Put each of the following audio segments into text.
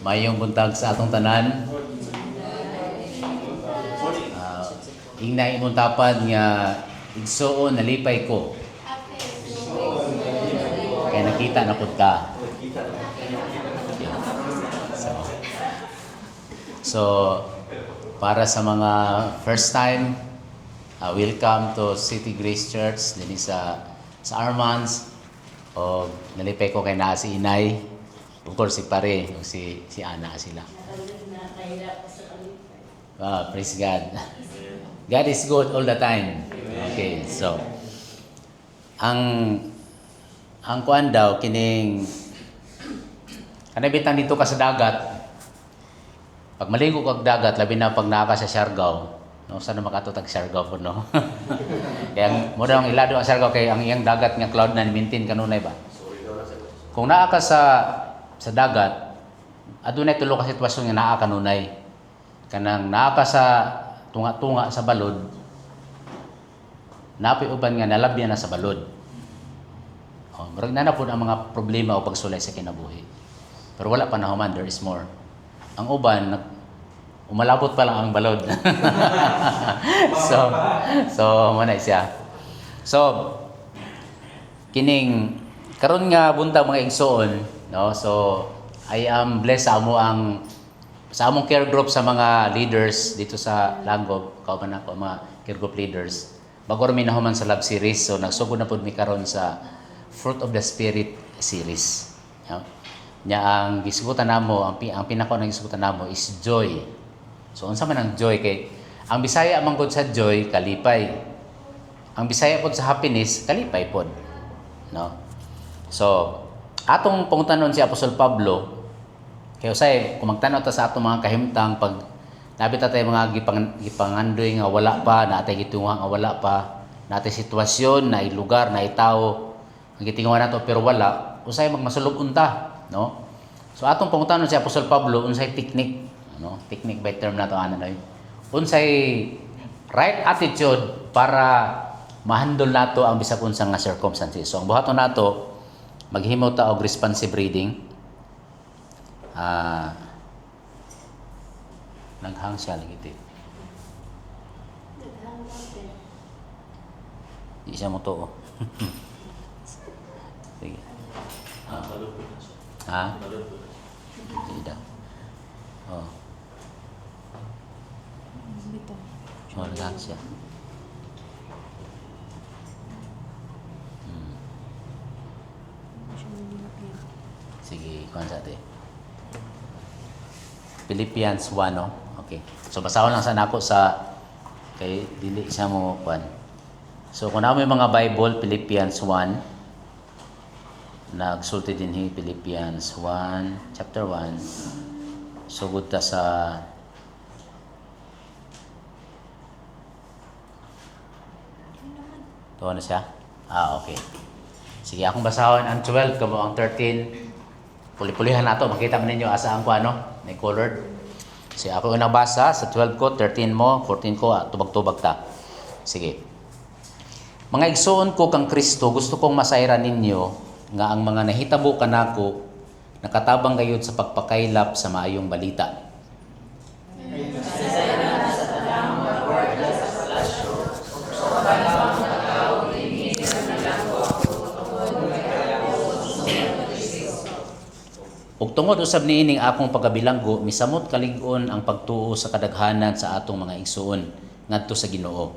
Mayong buntag sa atong tanan. Ingna imong tapad nga igsuon nalipay ko. Kaya nakita na pud ka. So para sa mga first time, welcome to City Grace Church dinhi sa Armans. O nalipay ko kay naa si Inay. Of course si Pare, si Ana sila. Praise God. God is good all the time. Okay, so ang kuan daw kining kanabitan dito ka sa dagat. Pag maligo kag dagat, labi na pag naa ka sa Siargao, no, sana makatutag Siargao po, no. Kaya mo daw ang ilado ang Siargao kay ang iyang dagat nga cloud na maintain kanunay ba. Kung naa ka sa dagat, adunay tulo ka sitwasyon nga naa kanunay. Kanang naa ka sa tunga-tunga sa balod, napi uban nga nalabyan na sa balod. Murag na po ang mga problema o pagsulay sa kinabuhi. Pero wala pa nahuman, there is more. Ang uban, umalabot pa lang ang balod. so manay siya. So, kining, karon nga buntag mga igsoon, no? So, I am blessed sa among care group sa mga leaders dito sa Langob, kauban ako mga care group leaders. Bago rin nahuman sa love series, so nagsugod na po mi karon sa Fruit of the Spirit series. No? Nya ang gisugutan namo, ang pinaka nang gisugutan namo is joy. So unsa man ang joy kay ang Bisaya man gud sa joy kalipay. Ang Bisaya pod sa happiness kalipay pod. No? So atong pangutanon si Apostol Pablo kay usay kung magtanaw ta sa atong mga kahimtang pag nabi ta tay mga gipangandoy nga wala pa, natay gitunga nga wala pa, natay sitwasyon, na lugar, na tawo ang gitinguhan nato pero wala, usay magmasulog unta, no? So atong pangutanon si Apostol Pablo unsay technique, no? Technique by term nato ana noy. Unsay right attitude para ma-handle nato ang bisag unsa nga circumstances. So ang buhaton nato maghimo ta og responsive reading. Naghang siya lagi ito. Di siya mo to. Sige. Ha? Hindi daw. Oh. Naghang siya. Sige, kuhan sa ito. Philippians 1, no? Okay. So basahon lang sana ako sa kay dili siya mo kuan. So kung naman mga Bible, Philippians 1 nagsulti dinhi Philippians 1 chapter 1. Sugod ta sa tuwa na siya? Okay. Sige, akong basahon ang 12 kamo ang 13. Puli-pulihan nato, makita man ninyo asa ang kuano, may colored. So ako unang basa sa 12 ko, 13 mo, 14 ko, tubag-tubag ta. Sige. Mga igsoon ko kang Kristo, gusto kong masayran ninyo nga ang mga nahitabo kanako nakatabang gayud sa pagpakaylap sa maayong balita. Ug tungod usab niining akong pagabilanggo, misamot kalig-on ang pagtuo sa kadaghanan sa atong mga igsoon ngadto sa Ginoo.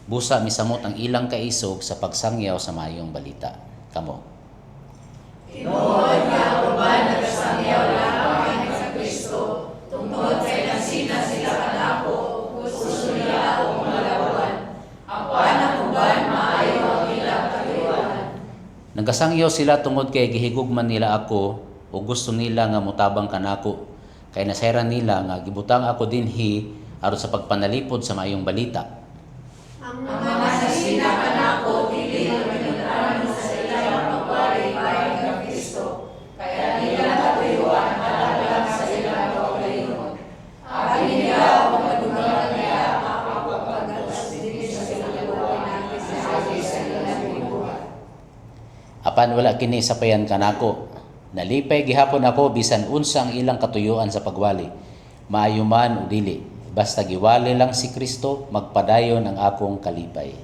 Busa misamot ang ilang kaisog sa pagsangyaw sa maayong balita. Kamo. Tinuod nga uban nagsangyaw lamang sa Kristo, tungod kay nasina sila kanako, gusto nila akong malawan. Apan ang uban maayo ang ilang kaliwan. Nagasangyaw sila tungod kay gihigugman nila ako o gusto nila nga mutabang kanako kay nasayran nila nga gibutang ako dinhi aron sa pagpanalipod sa maayong balita. Ang mga nasina kanako dili manunaan sa ilang pagwari bayan ng Kristo kaya nila katuyuan madalang sa ilang kaugalingon. Abi nila ang madugang niya ang pagpagalas dinhi sa ilang buhay natin sa ilang buhay. Apan wala kini sapayan kanako Nalipay gihapon ako bisan unsa ang ilang katuyuan sa pagwali. Maayo man o dili, basta giwali lang si Kristo, magpadayon ang akong kalipay.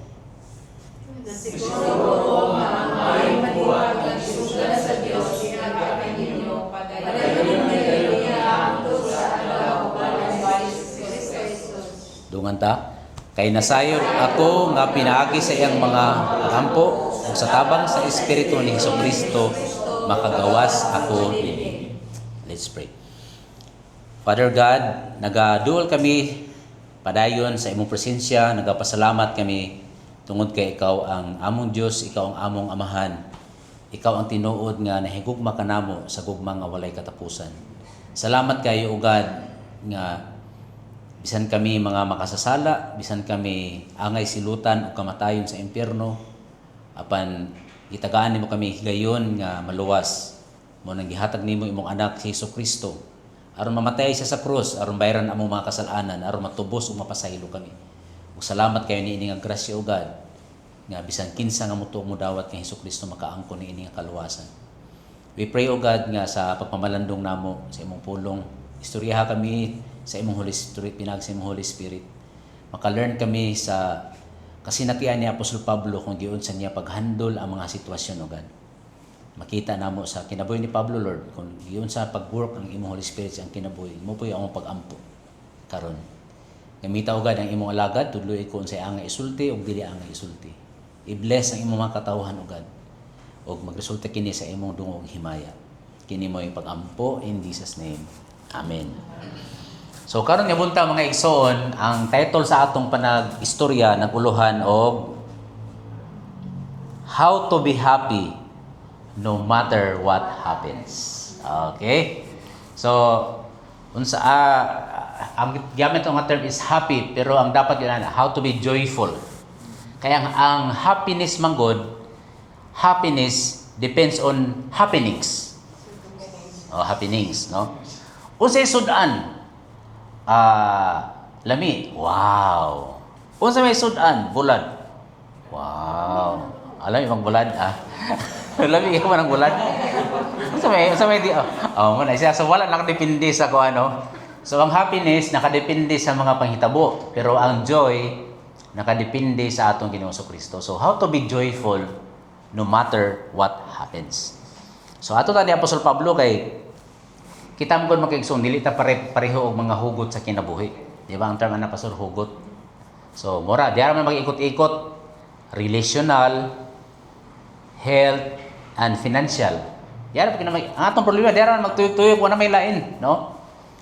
Siguro ko ay maliwag ang suga sa Diyos sinagkakay ninyo, padayon niya ang sa alaw balang balis si Kristo. Dungan ta, kay nasayod ako nga pinaagi sa iyang mga kampo, ug sa tabang sa Espiritu ni Jesucristo, makagawas ako dinhi. Let's pray. Father God, nagaduol kami padayon sa imong presensya, nagapasalamat kami tungod kay ikaw ang among Dios, ikaw ang among amahan. Ikaw ang tinuod nga nahigugma kanamo sa gugma nga walay katapusan. Salamat kayo o God nga bisan kami mga makasasala, bisan kami angay silutan o kamatayon sa impyerno, apan gitagaan nimo kami higayon nga maluwas. Mo nang gihatag nimo imong anak si Jesucristo aron mamatay siya sa krus, aron bayaran among mga kasalanan, aron matubos o mapasaylo kami. Ug salamat kayo niini nga grasya o God nga bisan kinsa nga mutuo mo dawat kay Jesucristo makaangkon niini nga kaluwasan. We pray o God nga sa pagpamalandong namo sa imong pulong, istoryaha kami sa imong Holy Spirit, pinag sa imong Holy Spirit. Maka-learn kami sa kasinatian ni Apostol Pablo kung giun sa niya paghandle ang mga sitwasyon o God. Makita namo sa kinabuhi ni Pablo, Lord, kung giun sa pag-work ang imong Holy Spirit sa ang kinabuhi, mo po yung pag-ampo karon. Gamita o God ang imong alagad, tudloy ko unsay angay isulti o dili angay isulti. I-bless ang imong mga katawhan o God. O magresulta kini sa imong dungog himaya. Kini mo yung pag-ampo in Jesus name. Amen. So karon nga bunta mga igsoon, ang title sa atong panag-istorya naguluhan og How to be happy no matter what happens. Okay? So unsa ang gamit ng term is happy, pero ang dapat yun how to be joyful. Kaya ang happiness manggod, happiness depends on happenings. Happenings, no? Unsay sudan? Lami. Wow. Unsa may sudan? Bulad. Wow. Alam mo bulad Lami ka man ang bulad. Unsa may di muna siya. So wala nakadepende sa kung ano. So ang happiness nakadepende sa mga panghitabo, pero ang joy nakadepende sa atong Ginoong Kristo. So how to be joyful no matter what happens. So ato ta ni Apostol Pablo kay kita mo kon makigsoon dili ta pareho og mga hugot sa kinabuhi. Di ba ang term ana pastor hugot? So mura diara man mag-ikot-ikot, relational, health and financial. Diara pa kinamay ang atong problema diara man magtuyok-tuyok wala may lain, no?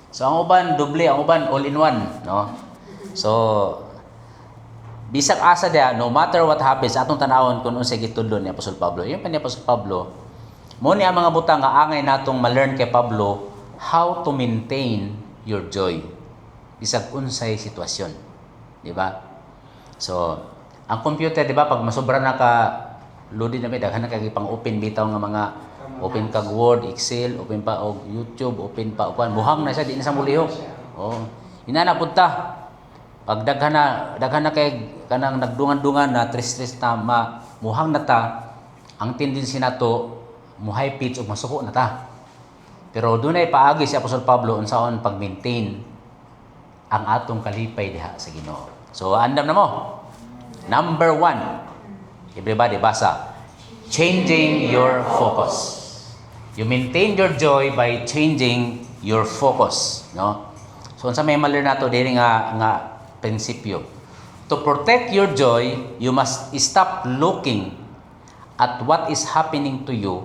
So ang uban doble, ang uban all in one, no? So bisag asa dia no matter what happens atong tanawon kun unsay gitudlo ni Apostol Pablo. Yung pa ni Apostol Pablo mo ni ang mga butang nga angay natong ma-learn kay Pablo how to maintain your joy bisag unsay sitwasyon, di ba? So ang computer, di ba, pag masobra na ka loaded na may daghan na kay pang-open bitaw nga mga open kag Word, Excel, open pa og YouTube, open pa og buhang na siya di na sa mulihok. Inana punta. Pag daghan na kay kanang nagdungan-dungan na tres-tres ta muhang na ta, ang tendency nato mo high pitch ug masuko na ta. Pero dunay paagi si Apostol Pablo unsaon pag-maintain ang atong kalipay diha sa Ginoo. So andam na mo. Number 1. Everybody basa. Changing your focus. You maintain your joy by changing your focus, no? So unsa may ma-learn nato diri nga prinsipyo. To protect your joy, you must stop looking at what is happening to you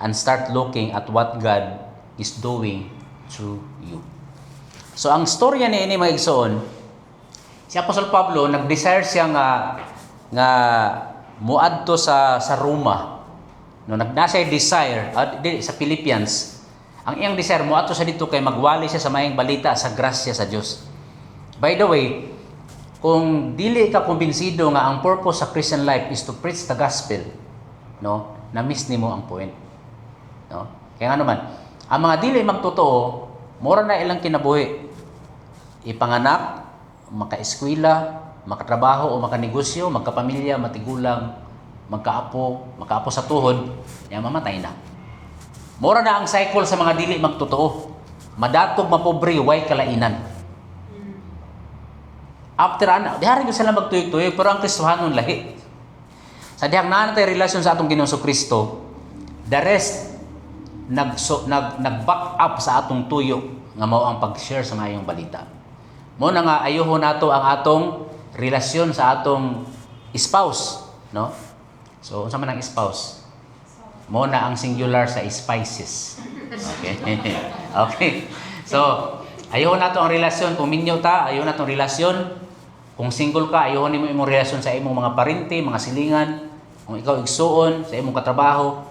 and start looking at what God is doing through you. So ang storya ni ini mga igsoon, si Apostol Pablo nag-desire siya nga muadto sa Roma. No nagnasay desire sa Philippians. Ang iyang desire muadto sa dito kay magwali siya sa maayong balita sa grasya sa Dios. By the way, kung dili ka kumbinsido nga ang purpose sa Christian life is to preach the gospel, no? Na-miss nimo ang point. No? Kaya nga naman, ang mga dili magtotoo, mura na ilang kinabuhi. Ipanganak, maka-eskwela, makatrabaho o makanegosyo, magkapamilya, matigulang, magkaapo sa tuhod, niya mamatay na. Mura na ang cycle sa mga dili magtotoo. Madatog, mapobre, way kalainan. After dihari ko sila magtuyog-tuyog, pero ang Kristohanon lahi. Sa dihang naan tayo relasyon sa atong Ginoong Kristo, the rest nag-back up sa atong tuyo nga mao ang pag-share sa mayong balita. Mo na nga ayuho nato ang atong relasyon sa atong spouse, no? So unsa man ang spouse? Mo na ang singular sa spices. Okay. Okay. So ayuho nato ang relasyon kung minyo ta, ayuho nato ang relasyon. Kung single ka, ayuho nimo imong relasyon sa imong mga parente, mga silingan. Kung ikaw igsuon sa imong katrabaho,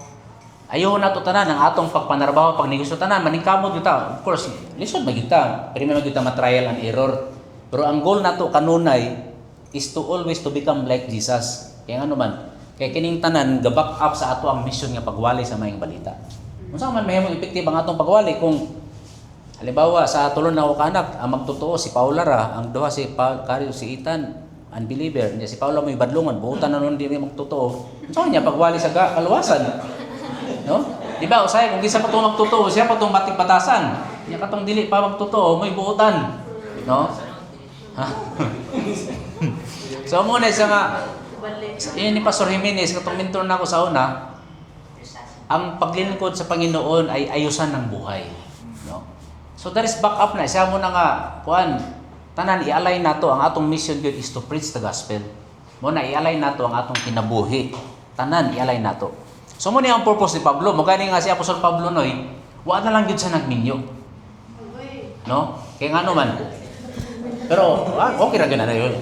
ayaw na to tanan ang atong pagpanarbaho, pagnegosyo tanan maningkamot gyud ta. Of course, lisod magita. Pero may magita ma-trial and error. Pero ang goal nato kanunay is to always to become like Jesus. Kaya ano man, kay kining tanan ga-back up sa ato ang mission nga pagwali sa mayong balita. Unsa man mahimong epektibo ang atong pagwali kung halimbawa sa tulon na kanak ang magtotoo si Paula ra, ang duha si Kario si Ethan, unbeliever. Si Paula may badlungan, buutan na nun di magtotoo. Unsa niya pagwali sa kaluwasan? No? Di ba, usay, kung di sa patong magtotoo, siya patong batik batasan. Niya katong dili pa magtotoo, may buutan. No? Ha? So, muna siya nga, yun ni Pastor Jimenez, katong mentor na ako sa una, ang paglingkod sa Panginoon ay ayusan ng buhay. No? So, there is backup na. Siya muna nga, tanan, i-align nato ang atong mission good is to preach the gospel. Muna, i-align nato ang atong kinabuhi. Tanan, i-align nato. So muna ang purpose ni Pablo, mo gani nga si Apostol Pablo noy, wa na lang gyud sa nagminyo. No? Kaya nga man. Pero okay ra gyud na yun.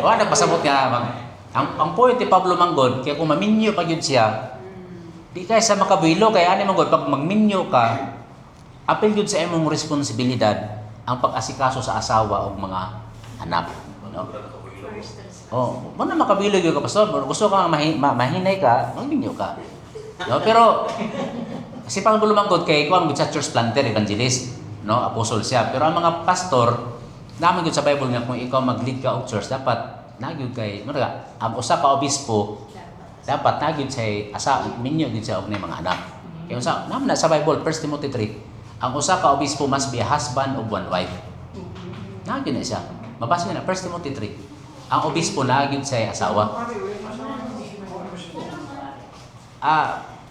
Wa nagpasabot nga ang point ni Pablo manggod, kaya kung maminyo pa gyud siya, di kay sa makabilo kay ani manggod pag magminyo ka, apil gyud sa imong responsibilidad ang pag-asikaso sa asawa o mga anak, no? Oh, mo na makabilog yung pastor. Gusto ka mahinay ka, magminyo ka. No, pero si Pablo lumangkod kay kuan sa church planter, evangelist, no, apostle siya. Pero ang mga pastor, naman gyud sa Bible nga kung ikaw mag-lead ka og church, dapat nagyud kay mura ang usa ka obispo dapat nagyud say asa minyo gyud sa og mga anak. Kay usa naman na sa Bible 1 Timothy 3, ang usa ka obispo must be a husband of one wife. Nagyud na siya. Mabasa na 1 Timothy 3. Ang obispo na gyud sa asawa.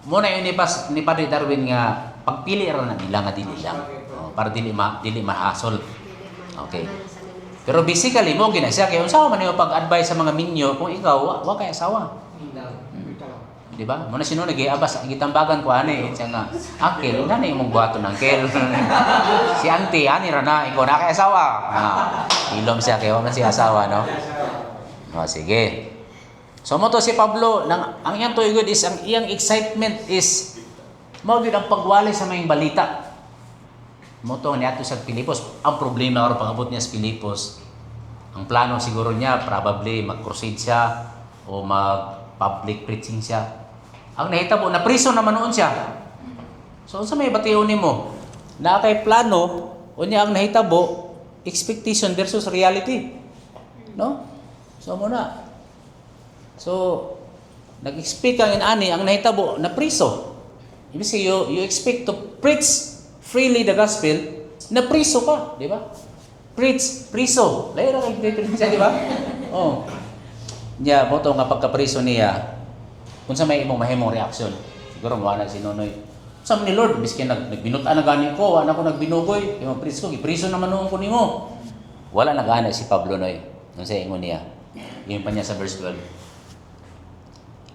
Muna yun ni Padre Darwin nga pagpili ra na nila nga dili lang. Para dili mahasol. Okay. Pero basically mo gina siya kay unsa man yung pag-advise sa mga minyo kung ikaw wa kay asawa. Di ba? Muna sino nag-iabas gitambagan ko ani siya nga uncle na imong buhaton uncle. Si auntie ani ra na ikaw na kay asawa. Ilom siya kay wa man si asawa, no? Sige. So mo to si Pablo, ang iyang tuigod is, ang iyang excitement is, mo gyud ang pagwali sa mayong balita. Mo to niadto sa Pilipos. Ang problema or pag-abot niya sa Pilipos, ang plano siguro niya, probably mag-crusade siya o mag-public preaching siya. Ang nahitabo, na priso naman noon siya. So unsa may batiyon nimo? Na kay plano, unya ang nahitabo, expectation versus reality. No? So muna. So nag-expect kang ani ang nahitabo na priso. Ibig sabihin you expect to preach freely the gospel na priso ka, di ba? Preach, priso. Layo ra kay diferensya, di ba? Oh. Nya mo to nga pagka-priso niya. Unsa may imong mahimong reaksyon? Siguro wala si Nonoy. Sa ni Lord, biskin nagbinutan na gani ko, wala ko nagbinugoy, imong priso ko, gipriso naman noon ko nimo. Wala nagana si Pablo noy. Unsa ingon niya? Yung pa niya sa verse 12.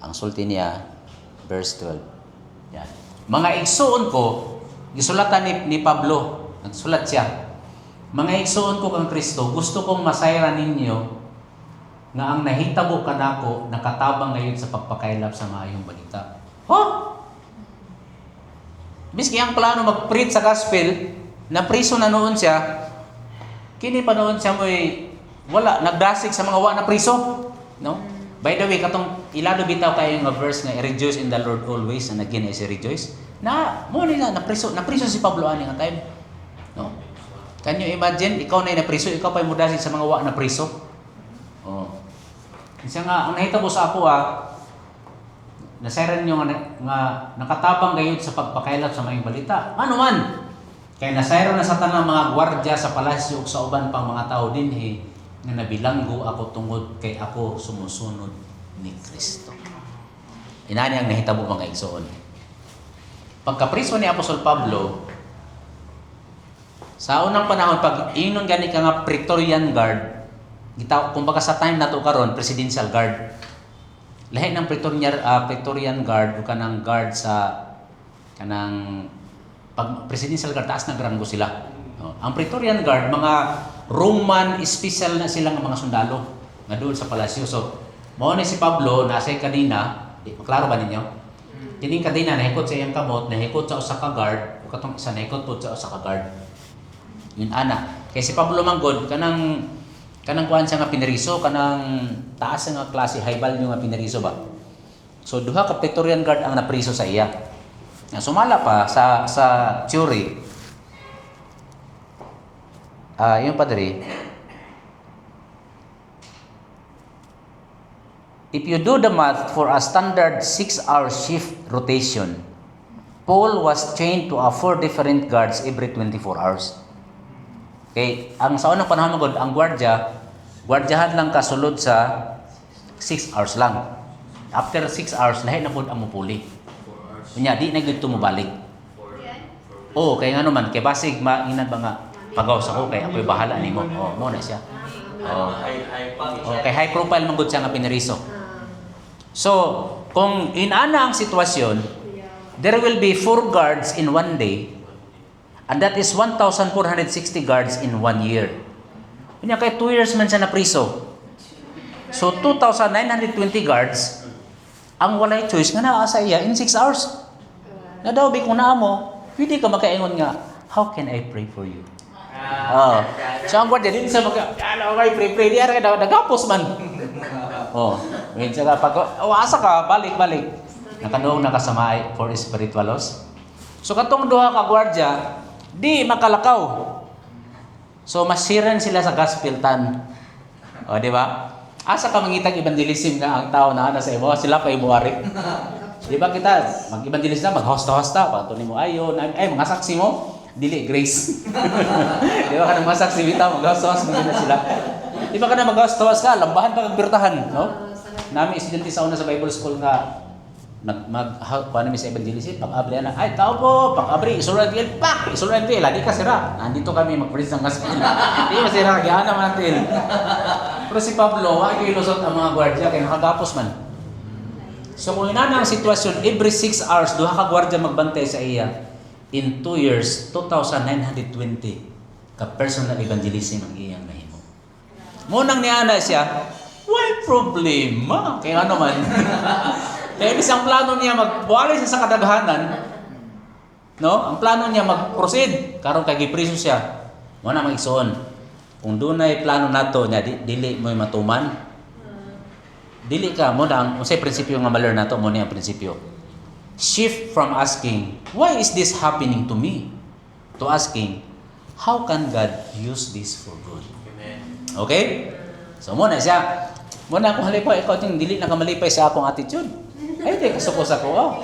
Ang sulti niya, verse 12. Yan. Mga igsuon ko, gisulatan ni Pablo, nagsulat siya. Mga igsuon ko kang Kristo, gusto kong masayran ninyo nga ang nahitabo kanako nakatabang ngayon sa pagpakailap sa maayong balita. Biski ang plano mag-preach sa gospel, na priso na noon siya, kini pa noon siya mo'y wala, nagdasig sa mga wa na priso. No? By the way, katong ilado bitaw kayo nga verse nga, rejoice in the Lord always, and again is rejoice. Mo nila, napriso si Pablo ani nga time. No? Can you imagine, ikaw na napriso, ikaw pa'y mudasig sa mga wa na priso? Oh. Siya nga, ang nahitabo sa ako nasayran nyo nga nakatabang gayud sa pagpakailat sa mayong balita. Ano man? Kaya nasayran na sa tanang mga gwardya sa palasyo ug sa uban pang mga tao dinhi nga nabilanggo ako tungod kay ako sumusunod ni Kristo. Inani ang nahitabo mga igsoon. Pagkapriso ni Apostol Pablo, sa unang panahon, pag inon gani ka nga Praetorian Guard, kumbaga sa time na to karon Presidential Guard. Lahi ng Praetorian Guard o kanang guard sa kanang pag Presidential Guard, taas ng ranggo sila. Ang Praetorian Guard, mga Roman special na sila ng mga sundalo nga doon sa palasyo. So, mao ni si Pablo, nasa kanina, klaro ba ninyo? Kining kadina, nahikot sa iyang kamot, nahikot sa usa ka guard, o katong isa nahikot po sa usa ka guard. Yun ana. Kaya si Pablo Manggod, kanang kuhan siya nga pineriso, kanang taas nga klase, high value nga pineriso ba? So, duha ka Praetorian Guard ang napriso sa iya. Sumala pa sa theory, yung padre, if you do the math for a standard 6-hour shift rotation, Paul was chained to 4 different guards every 24 hours. Okay, ang sa unang panahon magod, ang gwardyahan lang kasulod sa 6 hours lang. After 6 hours, lahi na po ang mupuli. Kunya, di na gito mo balik. Oo, kaya nga naman, kay basig, mainan ba nga, pagawas ako, kaya ako'y bahala ni mo. Oo, muna siya. Okay, high profile magod siya nga pineriso. So, kung inana ang sitwasyon, there will be 4 guards in 1 day, and that is 1,460 guards in 1 year. Kanya kay 2 years man siya na priso. So, 2,920 guards, ang walay choice nga naa sa iya in 6 hours. Na daw, kung naa mo, pwede ka makaingon nga, how can I pray for you? So, ang guardia din sa okay, pray, di ara ka nagapos man. Minsan ka, asa ka, balik. Nakanuong nakasamay for spiritual loss. So, katong duha ka guardia, di makalakaw. So, masiran sila sa gospel tan. Di ba? Asa ka mangitag evangelism nga ang tao na sa imo, sila pa imuari. Di ba kita, mag-evangelism na, mag-hosta-hosta, pato ni mo, ay, mga saksi mo, dili, grace. Di ba ka na mga saksi bita, mag-hosta-hosta, magiging na sila. Di ba ka na mag-hosta-hosta ka, lambahan pa kagpirtahan, no? Nami estudyante sa una sa Bible School nga, paano mi sa evangelism, pag-abri na, ay, tao po, pag-abri, isulan lagi ka sira. Nandito kami mag-preach ng gospel. Di masira, kaya naman natin. Pero si Pablo, ay ilusot ang mga gwardya, kaya nakagapos man. So kung inana ang sitwasyon, every 6 hours, duha ka gwardya magbantay sa iya. In 2 years, 2,920 ka personal evangelism ang iyang nahimo. Munang niana siya, why problema? Kaya ano man. Kaya isang plano niya magbuwali siya sa kadaghanan, no? Ang plano niya mag-proceed, karon kay gipriso siya. Mo na mag-igsoon. Kung dunay plano nato nya dili mo matuman. Dili ka mo na unsay prinsipyo nga ma-learn nato mo ni ang prinsipyo. Shift from asking, why is this happening to me? To asking, how can God use this for good? Amen. Okay? So mo na siya. Mo na kung halipay ikaw ting dili na ka malipay sa akong attitude. Ay, di kasukos ako.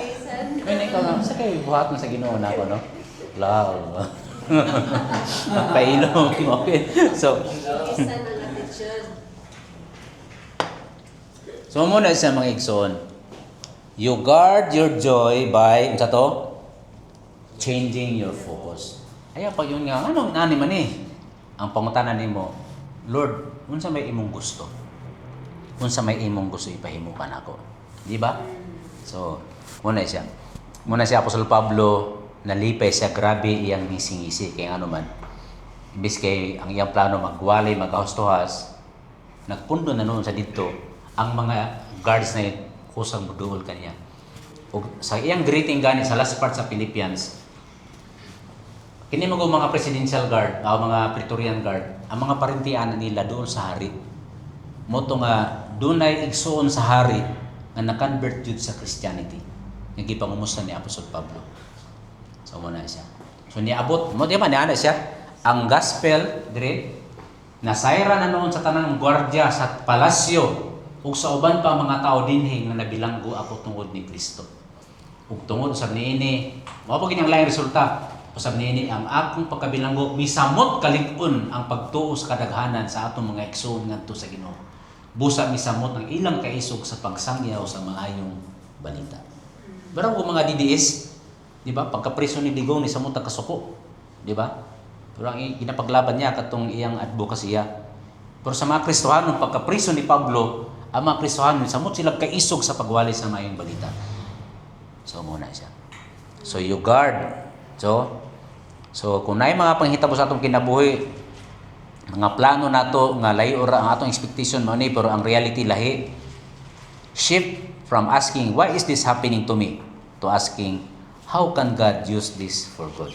May ikaw nga, sa kayo buhat mo sa Ginoo na ako, no? Love. Pailong. Okay. So muna sa mga igsoon. You guard your joy by, ano to? Changing your focus. Ay, pag yun nga, anong nani man eh? Ang pangutanan nimo, Lord, unsa may imong gusto? Unsa may imong gusto ipahimo ka nako? Di ba? So, muna siya. Muna si Apostol Pablo, nalipay siya, grabe iyang ngisi-ngisi. Kaya ano man, imbis kay ang iyang plano magwali, magkahustuhas, nagpundo na noon sa dito, ang mga guards na yun, kusang buduol kanya. O, sa iyang greeting gani sa last part sa Philippians, kini mga presidential guard, mga Praetorian guard, ang mga parintian nila doon sa hari. Moto nga, dunay igsoon sa hari, nga na-convert yun sa Christianity. Nagipangumusta ni Apostol Pablo. So, muna siya. So, niabot, mo di ba, niana siya, ang gospel, dire, nasayra na noon sa tanang gwardiya sa palasyo, ug sa uban pa mga tao dinhi nga nabilanggo ako tungod ni Kristo. Ug tungod sa niini, mao pa gid ang laing resulta. Usab niini ang akong pagkabilanggo misamot kalig-on ang pagtuo sa kadaghanan sa atong mga igsoon ngadto sa Ginoo. Busa misamot ang ilang kaisog sa pagsangyaw sa maayong balita. Barang ko mga DDS, di ba? Pagkapriso ni Digong ni samot ang kasuko, di ba? Pero ang ginapaglaban niya katong iyang advokasya. Pero sa mga Kristohanon pagkapriso ni Pablo, ang mga Kristohanon samot sila kaisog sa pagwali sa maayong balita. So muna siya. So you guard. So kung naay mga panghitabo sa atong kinabuhi, mga plano nato nga layo ra ang atong expectation mao ni pero ang reality lahi. Shift from asking why is this happening to me to asking how can God use this for good.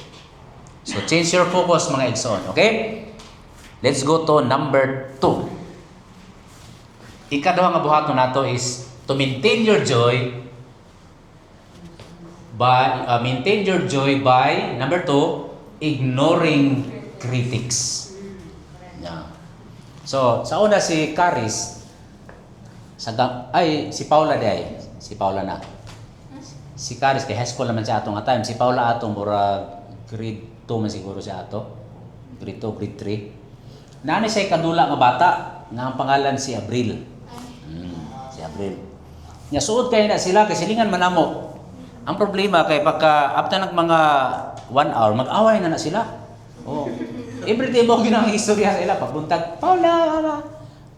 So change your focus mga igsoon, okay? Let's go to number 2. Ikaduha nga buhaton nato is to maintain your joy by number 2, ignoring critics. Yeah. So, sa una si Caris, si Paula na. Si Caris, kay high school naman siya atong time. Si Paula atong mura grade 2 man siguro siya ato. Grade 2, grade 3. Nani siya kadula nga bata, nga ang pangalan si Abril. Si Abril. Nya suod kay na sila, kay silingan manamo. Ang problema kay pagka after ng mga 1 hour, mag-away na sila. Oh. Every day mo ginang istorya sa ila pagbuntag, Paula.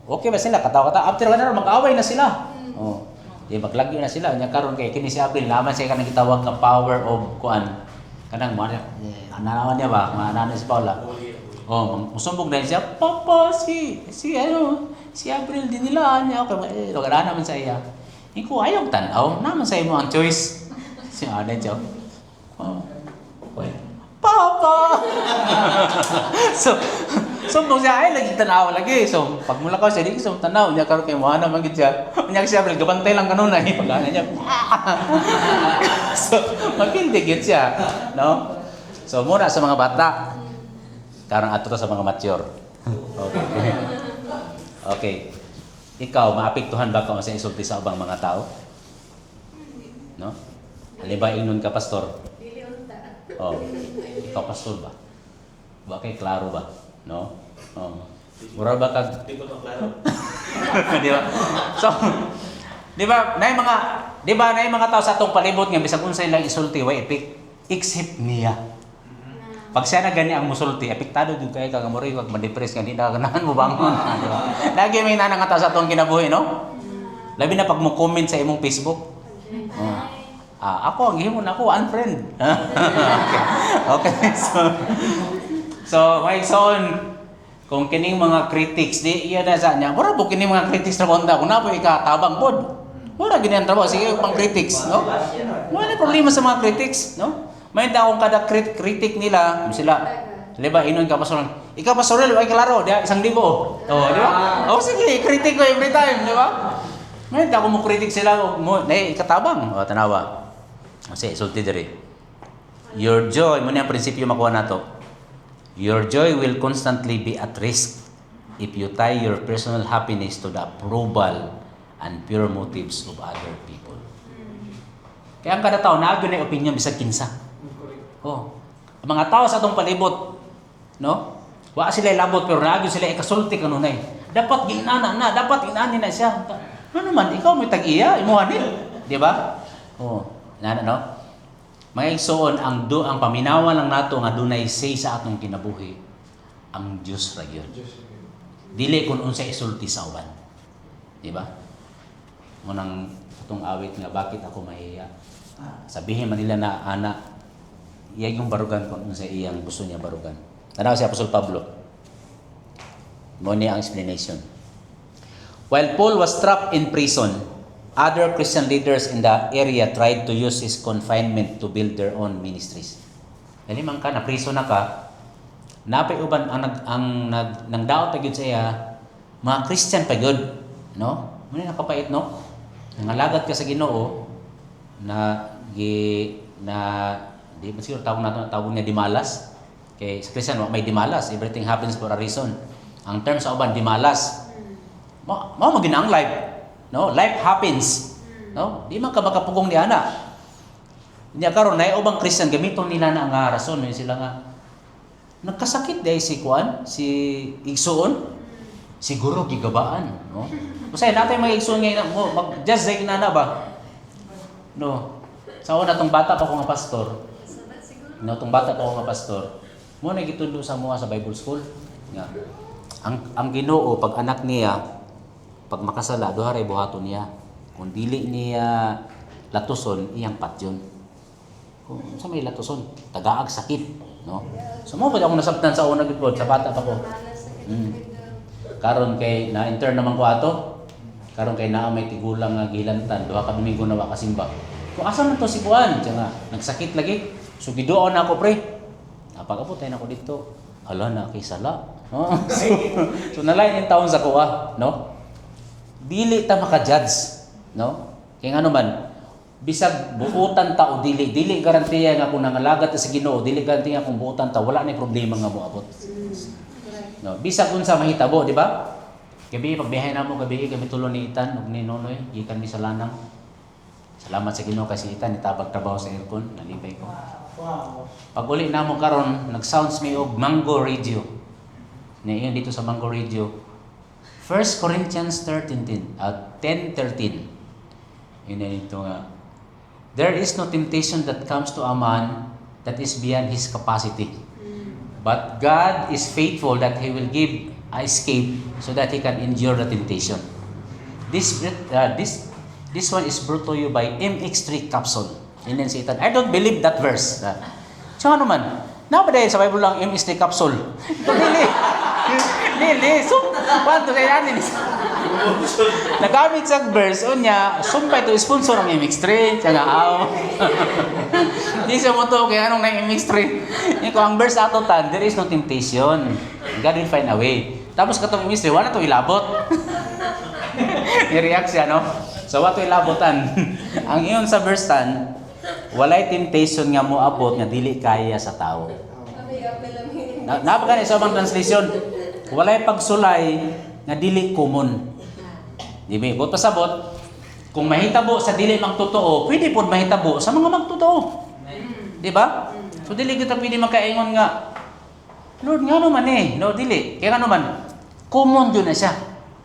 Okay ba sila katawa-katawa after 1 hour mag-away na sila. Oh. Di maglagyo na sila. Nya karon kay kini si April naman siya kanang gitawag nga power of kuan. Kanang mo anawan niya ba? Manana si Paula. Oh, musumbog na siya, Papa, si April din nila niya. Okay, lugara naman sa iya. Iko ayaw tanaw, naman sa imo ang choice. Siya ada jauh. Oh. Papa. so siya ay lagi tanaw lagi. So pag mula ko siya di so tanaw niya karon kay mo na man gid siya. Unya siya gabantay lang kanuna ni pagana niya. So magpindi gid siya, no? So muna sa mga bata. Karang ato sa mga mature. Okay. Okay. Ikaw maapektuhan ba ka sa insulti sa ubang mga tao? No? Halimbawa, ingnon ka, pastor. Oh, ikaw pastor ba? Bakit klaro ba? No? Oh. Mura ba kag di ko klaro? Di ba? So, di ba, nay mga tao sa atong palibot nga bisag unsay lang isulti way epic except niya. Pag siya na gani ang musulti, apektado jud kay kag amori wag ma-depress nga di na ganahan mo bangon, di ba? Lagi may nana nga tao sa atong kinabuhi, no? Labi na pag mo comment sa imong Facebook. Oh. Ako ang gihimo nako unfriend. Okay. So may son kung kining mga critics di iya na sa nya. Mura po kining mga critics ra bonda kung napo ikatabang pod. Mura gini ang trabaho sige pang critics, no? Wala problema sa mga critics, no? May taong kada critic nila sila. Diba inon ka pastor. Ikaw pastorel ay klaro, dia 1,000. Oh, di ba? Oh sige, critic ko every time, di ba? May taong mo critic sila mo nay ikatabang. Oh, tanawa. Kasi sulti diri. Your joy, mo ni ang prinsipyo makuha nato. Your joy will constantly be at risk if you tie your personal happiness to the approval and pure motives of other people. Kaya ang kada tao naagyo na opinion bisag kinsa. Oh. Ang mga tao sa atong palibot, no? Wa sila labot pero naagyo sila ikasulti kanunay. Dapat ginana na, dapat inani na siya. Ano man ikaw may tag-iya imo ani, di ba? Oh. No? Mga igsoon, ang paminawa lang nato nga dunay say sa atong kinabuhi ang Dios ra gyud. Dili kun unsay isulti sa uban. Di ba? Munang atong awit nga bakit ako mahiya. Sabihin man nila na ana iya yung barugan kun unsay iyang gusto niya barugan. Tanaw si Apostol Pablo. Mo ni ang explanation. While Paul was trapped in prison, other Christian leaders in the area tried to use his confinement to build their own ministries. Dali man ka na priso na ka, napay uban ang nagdaot pa gyud sa iya, mga Christian pa gyud, no? Muna nakapait, no? Nangalagad ka sa Ginoo di man siguro tawag niya dimalas. Kay sa Christian may dimalas, everything happens for a reason. Ang term sa uban dimalas. Mao magina ang life. No, life happens. No, di man ka makapugong ni ana. Nya karon nay ubang Christian gamiton nila na nga rason may sila nga nagkasakit dahil si Kuan, si igsuon, siguro gigabaan, no? Usay natay mga igsuon ngayon mo mag-judge sa inana ba? No. Sa una tong bata pa ko nga pastor. No, tong bata pa ko nga pastor. Mo na gitundo sa mga sa Bible school. Nga. Ang Ginoo pag anak niya pag makasala duha ray buhaton niya. Kung dili niya latuson iyang patyon. Kung sa may latuson, tagaag sakit, no? So mo pud akong nasabtan sa una gid sa bata pa ko. Karon kay na-intern naman ko ato. Karon kay naa may tigulang nga gilantan, duha ka domingo na wa kasimba. Kung asa man to si Kuan, nga nagsakit lagi. So giduon na ako pre. Napag-abot na ako dito. Hala na kay sala. No? So nalain yung taon sa kuha, no? Dili ta maka-judge, no? Kay ano man, bisag buutan ta o dili garantiya nga kung nangalagat ta sa Ginoo, dili garantiya kung buutan ta wala na problema nga moabot. No, bisag unsa mahitabo, di ba? Gabi pagbiyahe namo gabi kami tulo ni Itan ug ni Nonoy, gikan mi sa Lanang. Salamat sa Ginoo kasi Itan nitabag trabaho sa aircon, nalipay ko. Pag uli namo karon, nag-sounds mi og Mango Radio. Niyon dito sa Mango Radio. 1 Corinthians 10:13. Yun na ito nga. There is no temptation that comes to a man that is beyond his capacity. But God is faithful that He will give a escape so that he can endure the temptation. This one is brought to you by MX3 capsule. Yun si Ethan. I don't believe that verse. So ano man? Nowadays sa Bible lang MX3 capsule. Lili. So, paano kaya yan? Nagamit sa verse, unya, sumpay to sponsor ang MX3. Siya nga, Di siya mo to, kaya anong na MX3? Kung ang verse ato tan, there is no temptation. God will find a way. Tapos katong MX3, wala to ilabot. I-react siya, no? So, what to ilabotan? Ang iyon sa verse tan, walay temptation nga mo abot nga dili kaya sa tao. Napaka sa ibang translation, walay pagsulay nga dili common. Di ba? Kung pasabot, kung mahitabo sa dili mang totoo, pwede po mahitabo sa mga magtotoo. Di ba? So dili kita pwede makaingon nga, Lord, nga naman no, dili. Kaya nga naman, common yun na siya.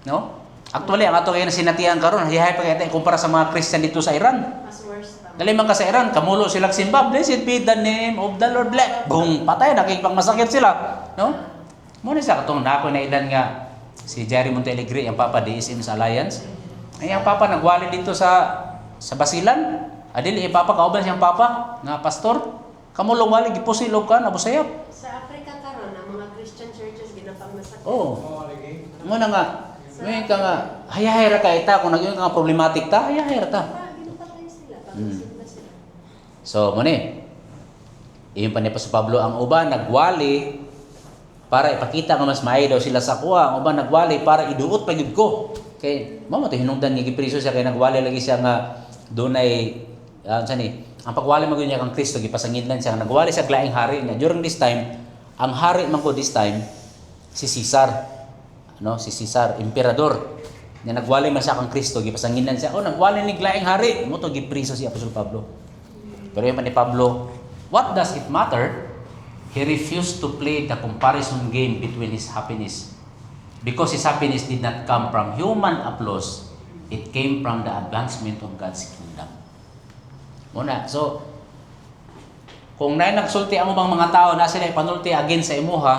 No? Actually, ang ato kayo na sinatihan karon, hihay pa kaya kumpara sa mga Christian dito sa Iran. Mas worse pa. Dali man ka sa Iran, kamulo silang simba, blessed be the name of the Lord, black. Boom, patay, nakikipang masakit sila. No? Muna sa katong na ako na ilan nga, si Jerry Montealegre, ang Papa DSM sa Alliance. Ay, ang Papa nagwali dito sa Basilan. Adili, Papa, kauban siyang Papa, nga pastor. Kamulong wali, gipusilog ka, nabusayap. Sa Africa karon ang mga Christian churches ginapang masakit. Oo. Muna nga, ngayon ka nga, hayahira ka ita, kung nagyon ka nga problematic ta, hayahira ta. Ginapatay sila, pag-simba sila. So, muna iyon pa ni Pastor Pablo, ang uban nagwali para ipakita nga mas maayo daw sila sa kuha. Ang uban nagwali para iduot pa gyud ko. Kay mao to hinungdan nga gipriso siya kay nagwali lagi siya nga dunay ang pagwali magud niya kang Kristo gipasangidlan siya nagwali sa glaing hari niya. During this time, ang hari man ko this time si Caesar. No, si Caesar, emperador. Nya nagwali man siya kang Kristo gipasangidlan siya. Oh, nagwali ni glaing hari. Mo to gipriso si Apostol Pablo. Pero yung ni Pablo, what does it matter? He refused to play the comparison game between his happiness. Because his happiness did not come from human applause. It came from the advancement of God's kingdom. Muna, so, kung nagsulti ang bang mga tao na sila ipanulti against sa imuha,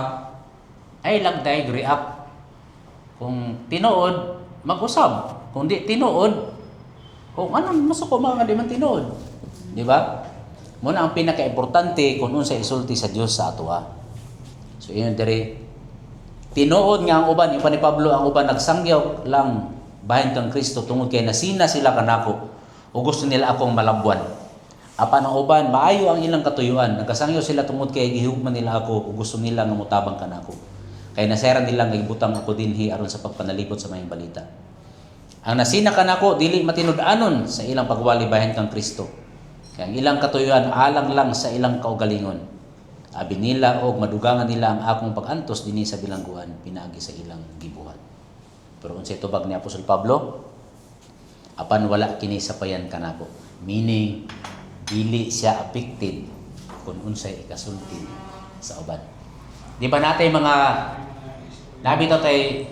ay lagday, react. Kung tinuod, mag-usab. Kung di tinuod, kung anong masuko mga di man tinuod. Di ba? Muna ang pinaka-importante kung unsa isulti sa Dios sa ato. So iyon diri tinuod nga ang uban ni Pablo ang uban nagsangyaw lang bahin kang Kristo tungod kay nasina sila kanako o gusto nila akong malabwan. Apan ang uban maayo ang ilang katuyuan nagkasangyaw sila tungod kay gihugman nila ako o gusto nila nga mutabang kanako. Kay naseran nila nga ibutang ako dinhi aron sa pagpanalipod sa mayang balita. Ang nasina kanako dili matinud-anon sa ilang pagwali bahin kang Kristo. Kaya ang ilang katuyuan alang lang sa ilang kaugalingon. Abi nila og madugangan nila ang akong pag-antos dinhi sa bilangguan pinaagi sa ilang gibuhat. Pero unsay tubag ni Apostol Pablo? apan wala kini sapayan kanako. Meaning dili siya affected kung unsay ikasulti sa uban. Di ba natay mga nabitaw tay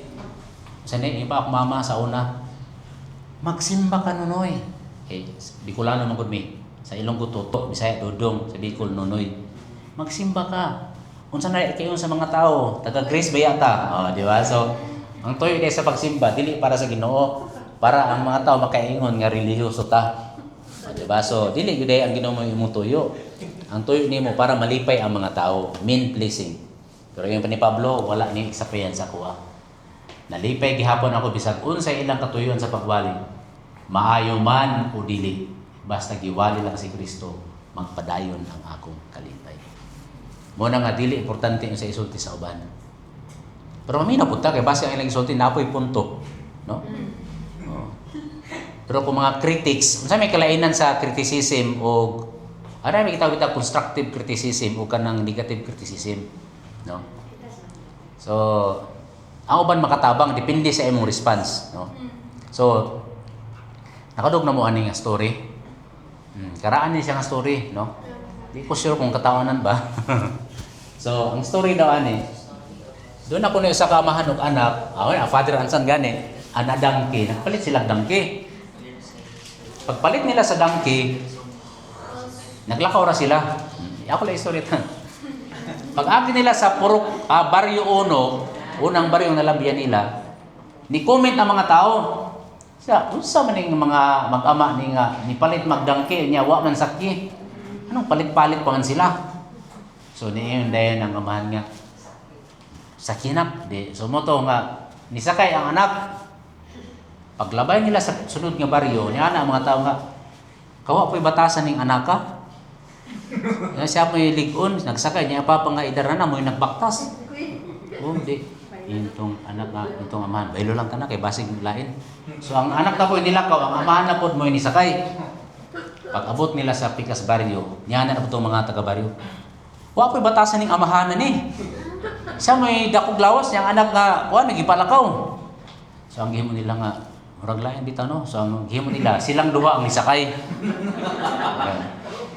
sanay iba ako mama sa una magsimba ka nunoy. Bicolano man gud mi. Sa Ilonggo Toto, Bisaya Dodong, sa Bicol Nunoy. Magsimba ka. Unsa na kayo sa mga tao, taga Grace Baya ka. Di ba? So, ang tuyo kay sa pagsimba dili para sa Ginoo, para ang mga tao makaingon nga relihiyoso ta. Di ba? So, dili gyud ang Ginoo mo imong tuyo. Ang tuyo nimo para malipay ang mga tao, mean pleasing. Pero yung pa ni Pablo, wala ni sapayan sa kuha. Nalipay gihapon ako bisag unsay ilang katuyon sa pagwali. Maayo man o dili, basta giwali lang si Kristo, magpadayon ang akong kalipay. Mo na nga dili importante ang sa isulti sa uban. Pero mamina punta kay base ang ilang isulti napoy punto, no? Pero kung mga critics, unsa may kalainan sa criticism o ara may kita constructive criticism o kanang negative criticism, no? So, ang uban makatabang depende sa imong response, no? So, nakadog na mo ani nga story. Karaan ni siya nga story, no? Di ko sure kung katawanan ba. So, ang story daw ani, doon ako na sa kamahan og anak, father and son gani, ana dangki, nagpalit sila dangki. Pagpalit nila sa dangki, naglakaw ra sila. Ako lang story tan. Pag-agi nila sa Purok, Baryo 1, unang baryo na lambian nila, ni comment ang mga tao. Siya, unsa man ning mga mag-ama ni nga ni palit magdangke niya wa man sakyi. Anong palit-palit pa man sila? So niyon dayon ang amahan nga sakinap di sumoto nga nisakay ang anak. Paglabay nila sa sunod nga baryo, niya na ang mga tao nga kawa po'y batasan ning anak ka. Siya mo'y ligon, nagsakay niya pa nga idara na mo'y nagbaktas. Di. Intong anak nga, intong amahan. Baylo lang tanak kay basig lain. So ang anak na po'y nilakaw, ang amahan na po'y mo'y nisakay. Pag abot nila sa Pikas Barrio, niya na po itong mga taga-baryo. Wa po'y batasan ning amahan na ni. Siya mo'y dakog lawas, niyang anak nga, nagipalakaw. So ang gihimo nila nga, murag lain bitaw no. So ang gihimo nila, silang duha ang nisakay.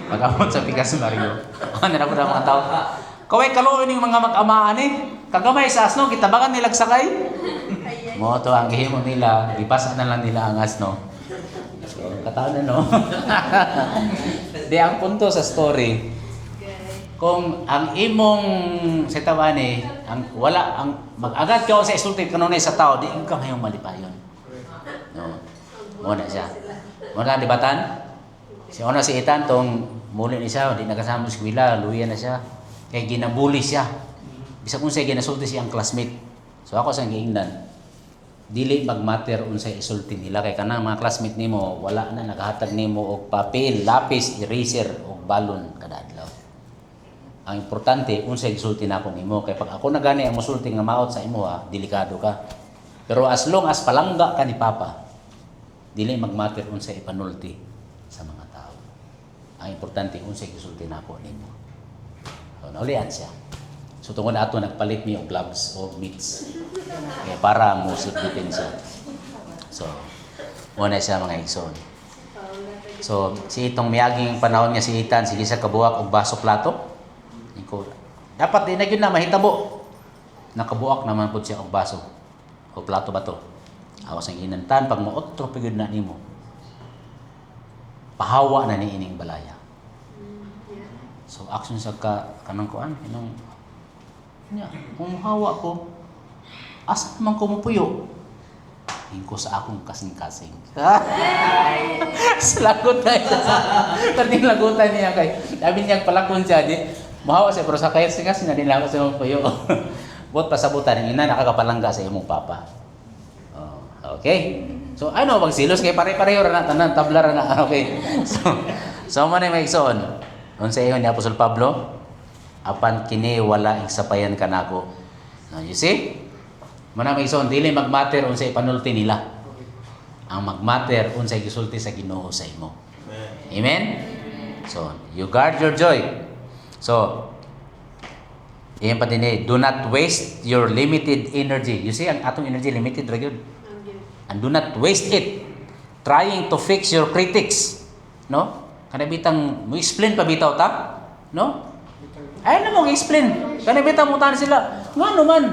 Pag-abot sa Pikas Barrio, ano na po na mga tao, kaway kaluoy ning mga mag-amaan kagamay sa asno, kitabakan nila sakay. Mo to ang gihimo nila, gipasa na lang nila ang asno. So, kataon na no. Di ang punto sa story, kung ang imong sa tawani, ang wala ang mag-agad ka sa isulti kanunay sa tao, di ka mayong malipayon. No. Mo na siya. Mo na dibatan. Si ona si Itan tong muli ni siya, di nakasama sa eskwela, luya na siya. Kay ginabuli siya. Bisa kung siya ginasulti siyang classmate. So ako sa giingnan, dili magmatter unsay isulti nila kay kanang mga classmate nimo wala na nagahatag nimo og papel, lapis, eraser og balon kada adlaw. Ang importante unsay isulti nako nimo kay pag ako na gani ang mosulti nga maot sa imo delikado ka. Pero as long as palangga ka ni Papa, dili magmatter unsay ipanulti sa mga tao. Ang importante unsay isulti nako nimo. So naulian siya. So tungod ato nagpalit mi og gloves o mitts. Kaya para mo sigbitin siya. So muna siya mga igsoon. So si itong miaging panahon nga si Itan sige sa kabuak og baso plato. Iko dapat din na gyud na mahitabo. Nakabuak naman pud siya og baso o plato ba to. Awas ang inantan pag maotro pagud na nimo. Pahawa na ni ining balaya. So action sa kanang kuan inong nya kung hawa ko asa man ko mupuyo hingko sa akong kasing-kasing. Lagutan niya. Tarding lagutan niya kay sabi niya palakon siya di mahawa siya pero sa kasing-kasing na nila ako sa mupuyo. Bot pasabutan ng ina nakakapalangga sa imong papa. Okay. So ano bang silos kay pare-pareho ra na tanan tabla ra na. Okay. So man may igsoon. Unsa ingon ni Apostol Pablo? Apan kini wala igsapayan kanako. No, you see? Manamay ison dili magmatter unsay panulti nila. Ang magmatter unsay gisulti sa Ginoo sa imo. Amen. So, you guard your joy. So, iyan pa din do not waste your limited energy. You see, ang atong energy limited ra gyud. And do not waste it trying to fix your critics, no? Kana bitang mo explain pa bitaw ta, no? Ay na mo explain. Kana bitang mo tan sila. Ngano man?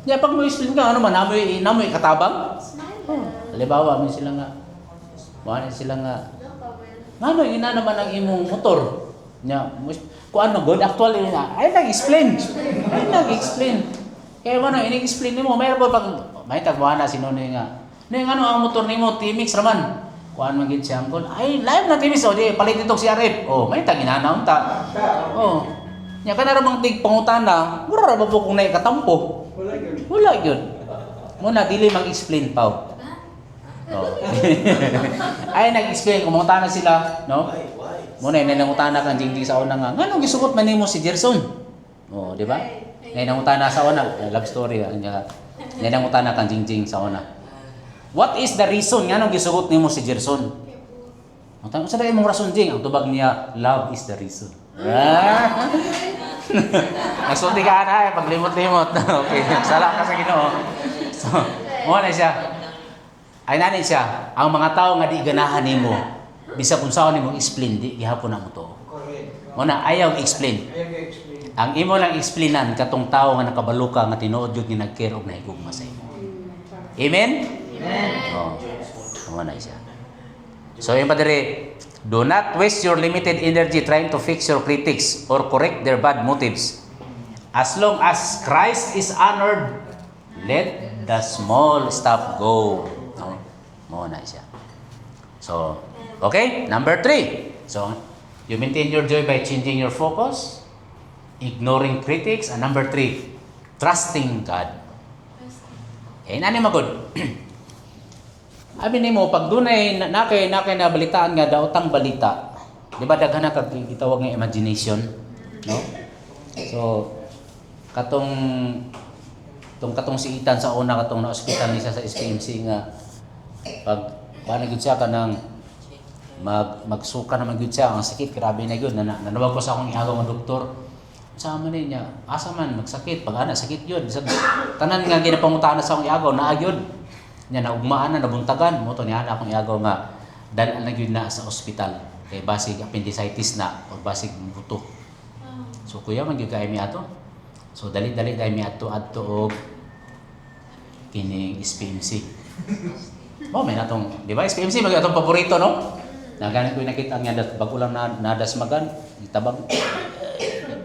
Ya pag mo explain ka ano man namoy katabang? Oh, halimbawa may sila nga wala sila nga ngano ina naman ang imong motor. Nya kung ano good actually ay nag-explain. Kaya ano ini-explain nimo mayro pag may tagwa na sinone nga. Ning ano ang motor nimo T-Mix raman. Kuan man gid siya angkol. Ay live na T-Mix o di palit itong CRF. Oh, may taginanaw ta. Oh. Nya kana ra mang tig pangutana, mura ra ba po kung nay katampo? Wala gyud. Muna dili mag-explain pa. Oh. Ay nag-explain kung mangutana sila, no? Muna may nangutana kang jingjing sa una nga. Nganong gisugot man nimo si Gerson? Oh, di ba? Ngay nangutana sa una, love story nya. Ngay nangutana kang jingjing sa una. What is the reason nganong gisugot nimo si Gerson? Ang tanong sa dai mong rason jing, ang tubag niya, love is the reason. Nagsulti ka na paglimot-limot. Okay, sala ka sa Ginoo. So, mo na siya. Ay nani siya, ang mga tao nga di ganahan nimo, bisa kung saan nimo explain di gihapon na mo to. Mo na ayaw explain. Ang imo lang explainan katong tao nga nakabalo ka nga tinuod jud ni nag-care og nahigugma sa imo. Amen? Amen. Oh. Mo na siya. So yung padre, do not waste your limited energy trying to fix your critics or correct their bad motives. As long as Christ is honored, let the small stuff go. No? Mo na siya. So, okay, number 3. So, you maintain your joy by changing your focus, ignoring critics, and number 3, trusting God. Okay, nani magod? Abi nimo pag dunay nakay nabalitaan nga daotang balita. Di ba daghan na kag gitawag nga imagination, no? So katong si Ethan sa una katong na ospital ni sa SPMC nga pag paano gyud siya kanang magsuka naman gyud siya ang sakit grabe na gyud nanawag ko sa akong ihagaw nga doktor. Sama niya asa man magsakit pag ana sakit gyud tanan nga ginapangutana sa akong ihagaw naa gyud. Nya naugmaan na nabuntagan mo to niya na akong iagaw nga dal na gyud na sa ospital kay basig appendicitis na o basig buto. So kuya man gyud kay mi ato. So dali kay mi ato og kining SPMC. Mo may natong di ba SPMC mag atong paborito no? Nagani ko nakita nga bago lang nadasmagan itabag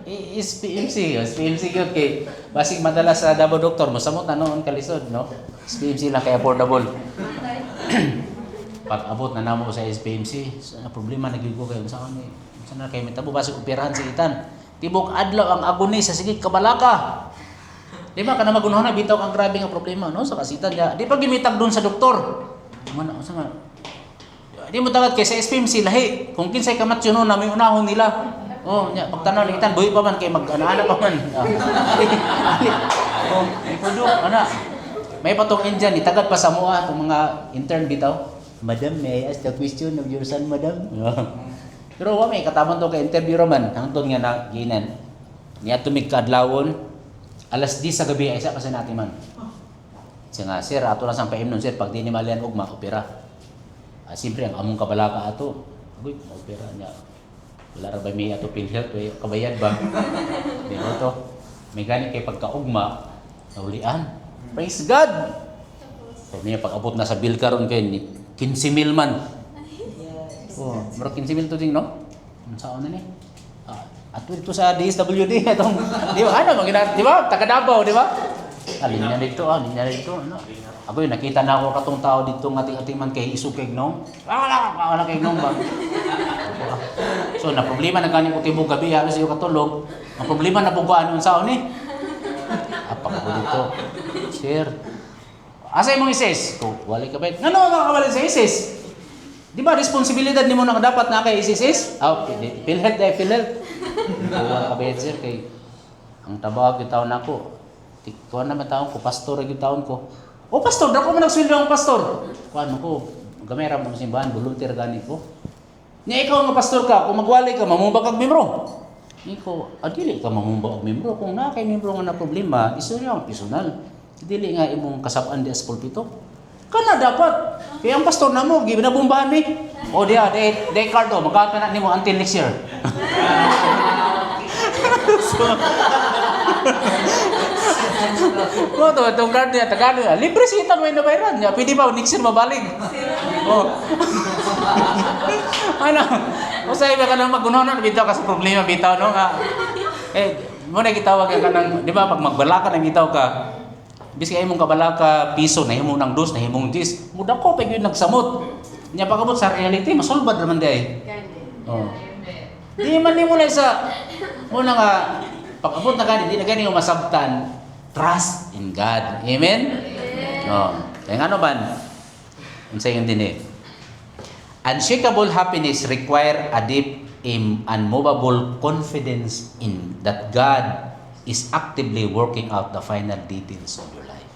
SPMC gyud kay basig madalas sa Davao doktor mo samot na noon kalisod no. SPMC lang kay affordable. Pag abot na namo sa SPMC, sa problema nagig ko kay unsa ni na kay mitabo basig operahan si Itan. Tibok adlaw ang aguni sa sige kabalaka. Di ba kana magunahon na bitaw ang grabe nga problema no sa kasitan niya. Di pa gimitag doon sa doktor. Ano unsa nga? Di mo tagad kay sa SPMC lahi. Kung kinsay kamatyo no na may unahon nila. Oh, nya pagtanaw ni Itan buhi pa man kay mag-ana pa man. Oh, ipudok ana. May patong Indian, itagad pa sa mua itong mga intern bitaw. Madam, may I ask the question of your son, madam? Pero may kataman to kay interview raman. Hangtod nga na ginan. Niya tumig kadlawon. Alas 10 sa gabi, ay isa pa sa natin man. Siya nga, sir, ato lang sang paim nun, sir. Pag di ni malian og ma-opera. Siyempre, ang among kabalaka ato. Uy, ma-opera niya. Wala ra ba may ato PhilHealth? Kabayad ba? Di ba ito? May gani kay pagkaugma, naulian. Praise God! So, may pag-abot na sa bill karon kay ni 15,000 man. Oh, mura 15,000 to ding no? Saan na ni? At ito sa DSWD itong di ba ano di ba? Taga Davao, di ba? Linya dito, ano? Ako yung nakita na ako katong tao dito ng ating man kay isu kay Gnong. Wala kay Gnong ba? So na problema na ganing ko tibok gabi halos yung katulog. Ang problema na pug ano unsaon ni? Apa ko dito? Sir. Asa imong isis? Ko wala ka ba? Ngano makakawala sa isis? Di ba responsibilidad nimo na dapat na kay isis? PhilHealth dai PhilHealth. Wala ka ba sir kay ang tabag yung taon ako. Kuan naman taon ko, pastor yung taon ko. O pastor, dako man nagsweldo ang pastor. Kuan ko, gamera mo simbahan, volunteer gani ko. Nya ikaw nga pastor ka, kung magwali ka, mamumba kag membro. Iko, adili ka mamumba og membro kung na kay membro nga na problema, istorya ang personal. Dili nga imong kasab-an di sa pulpito. Kana dapat. Kaya ang pastor na mo, ginabumbahan ni. O diya, de Cardo, magkakaroon na nimo until next year. So, itong card niya, Tagalog, libre siya may nabayaran niya. Pwede ba, next year mabalik? Oh. Ano? O sa iba ka nang magunaw bitaw ka sa problema, bitaw, no? Muna kitawag ka ng, di ba, pag magbalaka nang bitaw ka, bis kaya mong kabalaka, piso, nahimong ng dos, nahimong 10, muda ko, pag yun nagsamot. Niya pagkabot sa reality, masulbad naman di ay. Oh. Di man mo na isa, muna nga, pag-abot na gani, di na gani yung masabtan, trust in God. Amen? Oh. Kaya nga naman, ang sayang din eh. Unshakable happiness require a deep, unmovable confidence in that God is actively working out the final details of your life.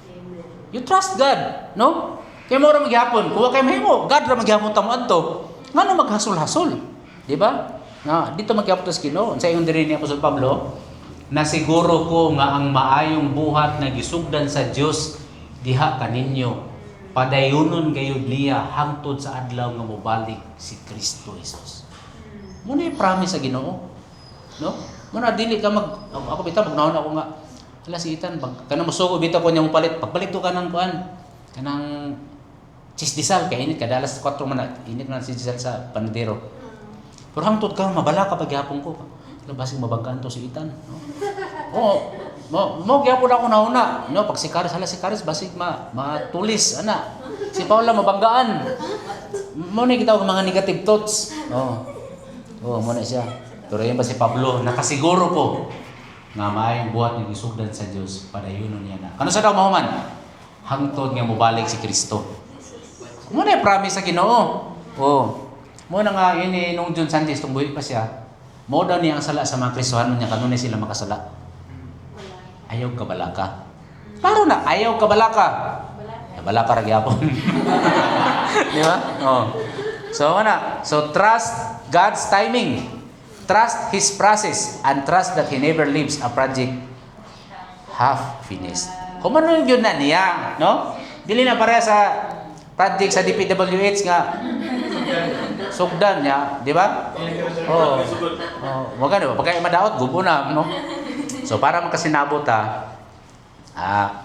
You trust God, no? Kaya mo rin maghihapon, kuha kayo mahimo, God rin maghihapon tamuan to. Nga na maghasol-hasol, di ba? Dito maghihapon to sa Ginoo. Sa iyong diri ni Apostol Pablo, na siguro ko nga ang maayong buhat na gisugdan sa Dios diha kaninyo padayunon gayud niya hangtod sa adlaw nga mobalik si Kristo Jesus. Muna yung promise sa Ginoo, no? Muna dili ka ako bitaw magnahon ako nga ala si Itan kanang musugo bitaw ko niya mo palit pagpalit to kanang kuan kanang chisdisal kay init kadalas 4 man init man si chisdisal sa panadero. Pero hangtod ka mabala ka paghapon ko. Basig mabanggaan to si Itan, no? mo gyapon ako nauna, no? Pag si Karis basig matulis ana. Si Paula mabanggaan. Mo ni kita mga negative thoughts. Mo na siya. Pero yan ba si Pablo, nakasiguro ko nga maayong buhat ni gisugdan sa Dios padayunon niya na. Kano sa daw mahuman? Hangtod nga mobalik si Kristo. Mo na promise sa Ginoo. Mo na nga ini nung June Sundays tung buhi pa siya. Mo daw niya ang sala sa mga Kristohano niya kanunay sila makasala. Ayaw ka balaka. Klaro na, ayaw ka balaka. Balaka ra gyapon. Di ba? So trust God's timing. Trust His process and trust that He never leaves a project half finished. Kung ano yun na niya, no? Dili na pareha sa project sa DPWH nga sugdan niya, di ba? Wag ano, pagka madaot gubo na, no? So para makasinabot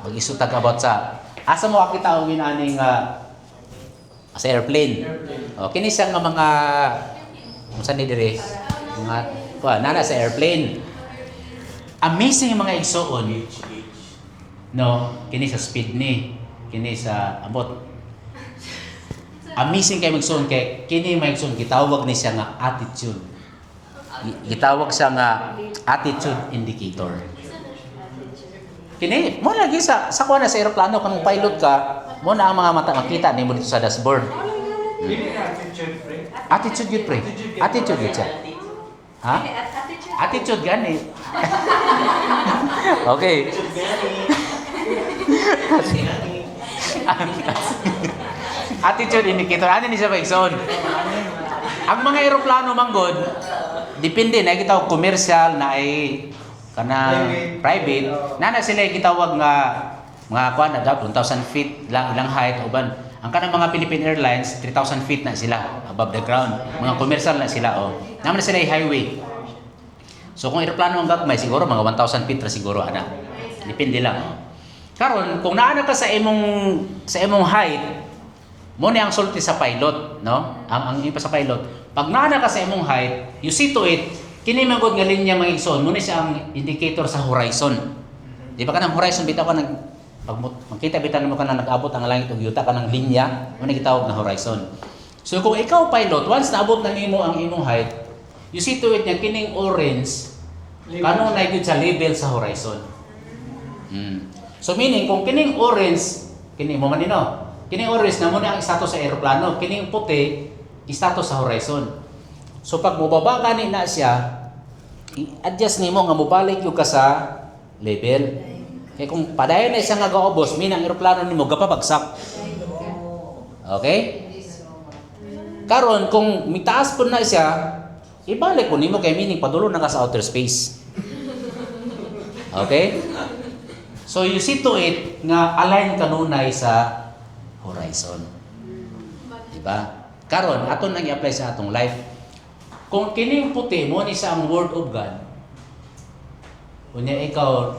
mag-isutag about sa asa mo akita og inaning sa airplane. Kini siya nga mga unsa ni dire? Mga nana sa airplane. Amazing yung mga igsoon. No, kini sa speed ni, kini sa abot. Amazing kay magsuon kay kini magsuon gitawag ni siya nga attitude. Gitawag siya nga attitude indicator. Kini mo lagi sa kuha na sa eroplano kanang pilot ka, mo na ang mga mata makita nimo dito sa dashboard. Attitude yun pre. Attitude yun siya. Ha? Attitude gani. Okay. Attitude indicator. Ano ni siya ba igsoon? Ang mga eroplano manggod, depende na gitawag commercial na ay kanang private. Nana sila gitawag nga mga kuan na daw 1,000 feet lang ilang height uban. Ang kanang mga Philippine Airlines 3,000 feet na sila above the ground. Mga commercial na sila naman na sila ay highway. So kung eroplano ang gagmay siguro mga 1,000 feet ra siguro ana. Depende lang. Karon kung naana ka sa imong height, mo ni ang sulti sa pilot, no? Ang ipa sa pilot, pag naana ka sa imong height, you see to it, kini magod nga linya mga igsoon, mo ni siya ang indicator sa horizon. Di ba kanang horizon bitaw ka pag makita bitan mo ka na nag-abot ang langit ug yuta ka ng linya, mo ni gitawag na horizon. So kung ikaw pilot, once naabot na nimo ang imong height, you see to it nga kining orange kanunay gyud sa level sa horizon. So meaning kung kining orange, kining mo manino, kining orange na muna ang status sa eroplano, kining puti status sa horizon. So pag mubaba gani na siya, i-adjust nimo nga mobalik yung ka sa level. Kaya kung padayon na siya nga gaubos, meaning ang eroplano nimo gapabagsak. Okay? Karon kung mitaas po na siya, ibalik po nimo kay meaning padulo na ka sa outer space. Okay? So you see to it nga align kanunay sa horizon. horizon. Diba? Karon aton nang i-apply sa atong life. Kung kining puti mo ni sa ang word of God, unya ikaw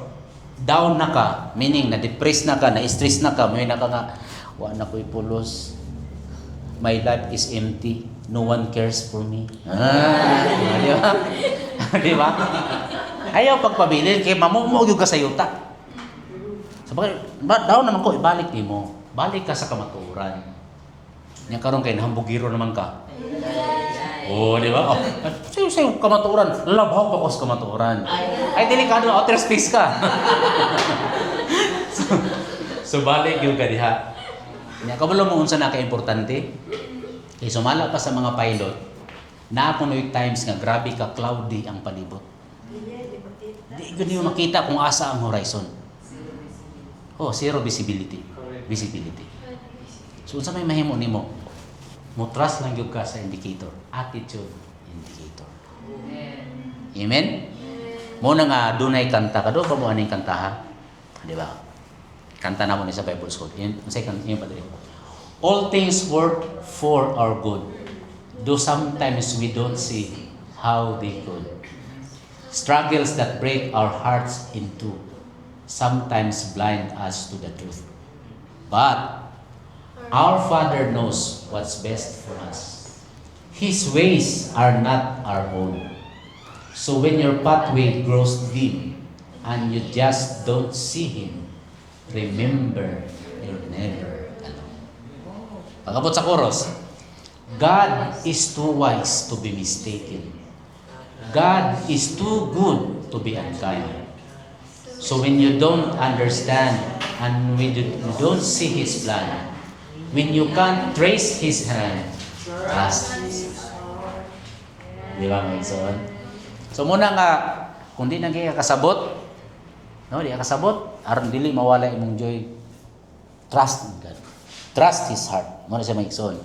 down na ka, meaning na depressed na ka, na stress na ka, may naka nga wa na ko'y pulos. My life is empty. No one cares for me. Di ba? Di ba? Ayaw pagpabilin kay mamumog yung ka sa yuta. Sabagay, daw naman ko ibalik nimo. Balik ka sa kamaturan. Nya karon kay nahambugiro naman ka. Oh, di ba? Oh, sayo kamaturan. Labaw pa ko sa kamaturan. Ay, delikado, outer space ka. so balik yung ka diha. Nya kabalo mo unsa na ka importante? Kay sumala pa sa mga pilot, na kunoy times nga grabe ka cloudy ang palibot. Di gani mo makita kung asa ang horizon. Oh, zero visibility. Visibility. So unsa may mahimo nimo? Mo trust lang gyud ka sa indicator, attitude indicator. Amen. Mo na nga dunay kanta ka do ba mo aning kanta ha? Di ba? Kanta na mo ni sa Bible school. Yun unsay kanta yun padre. All things work for our good, though sometimes we don't see how they could. Struggles that break our hearts in two sometimes blind us to the truth. But our Father knows what's best for us. His ways are not our own. So when your pathway grows dim and you just don't see Him, remember you're never alone. Pagkabot sa chorus, God is too wise to be mistaken. God is too good to be unkind. So when you don't understand and when you don't see His plan, when you can't trace His hand, trust His heart. Di ba, Mason? So muna nga, kung di na kaya kasabot, no, di ka kasabot, aron dili mawala imong joy. Trust in God. Trust His heart. Muna siya Mason.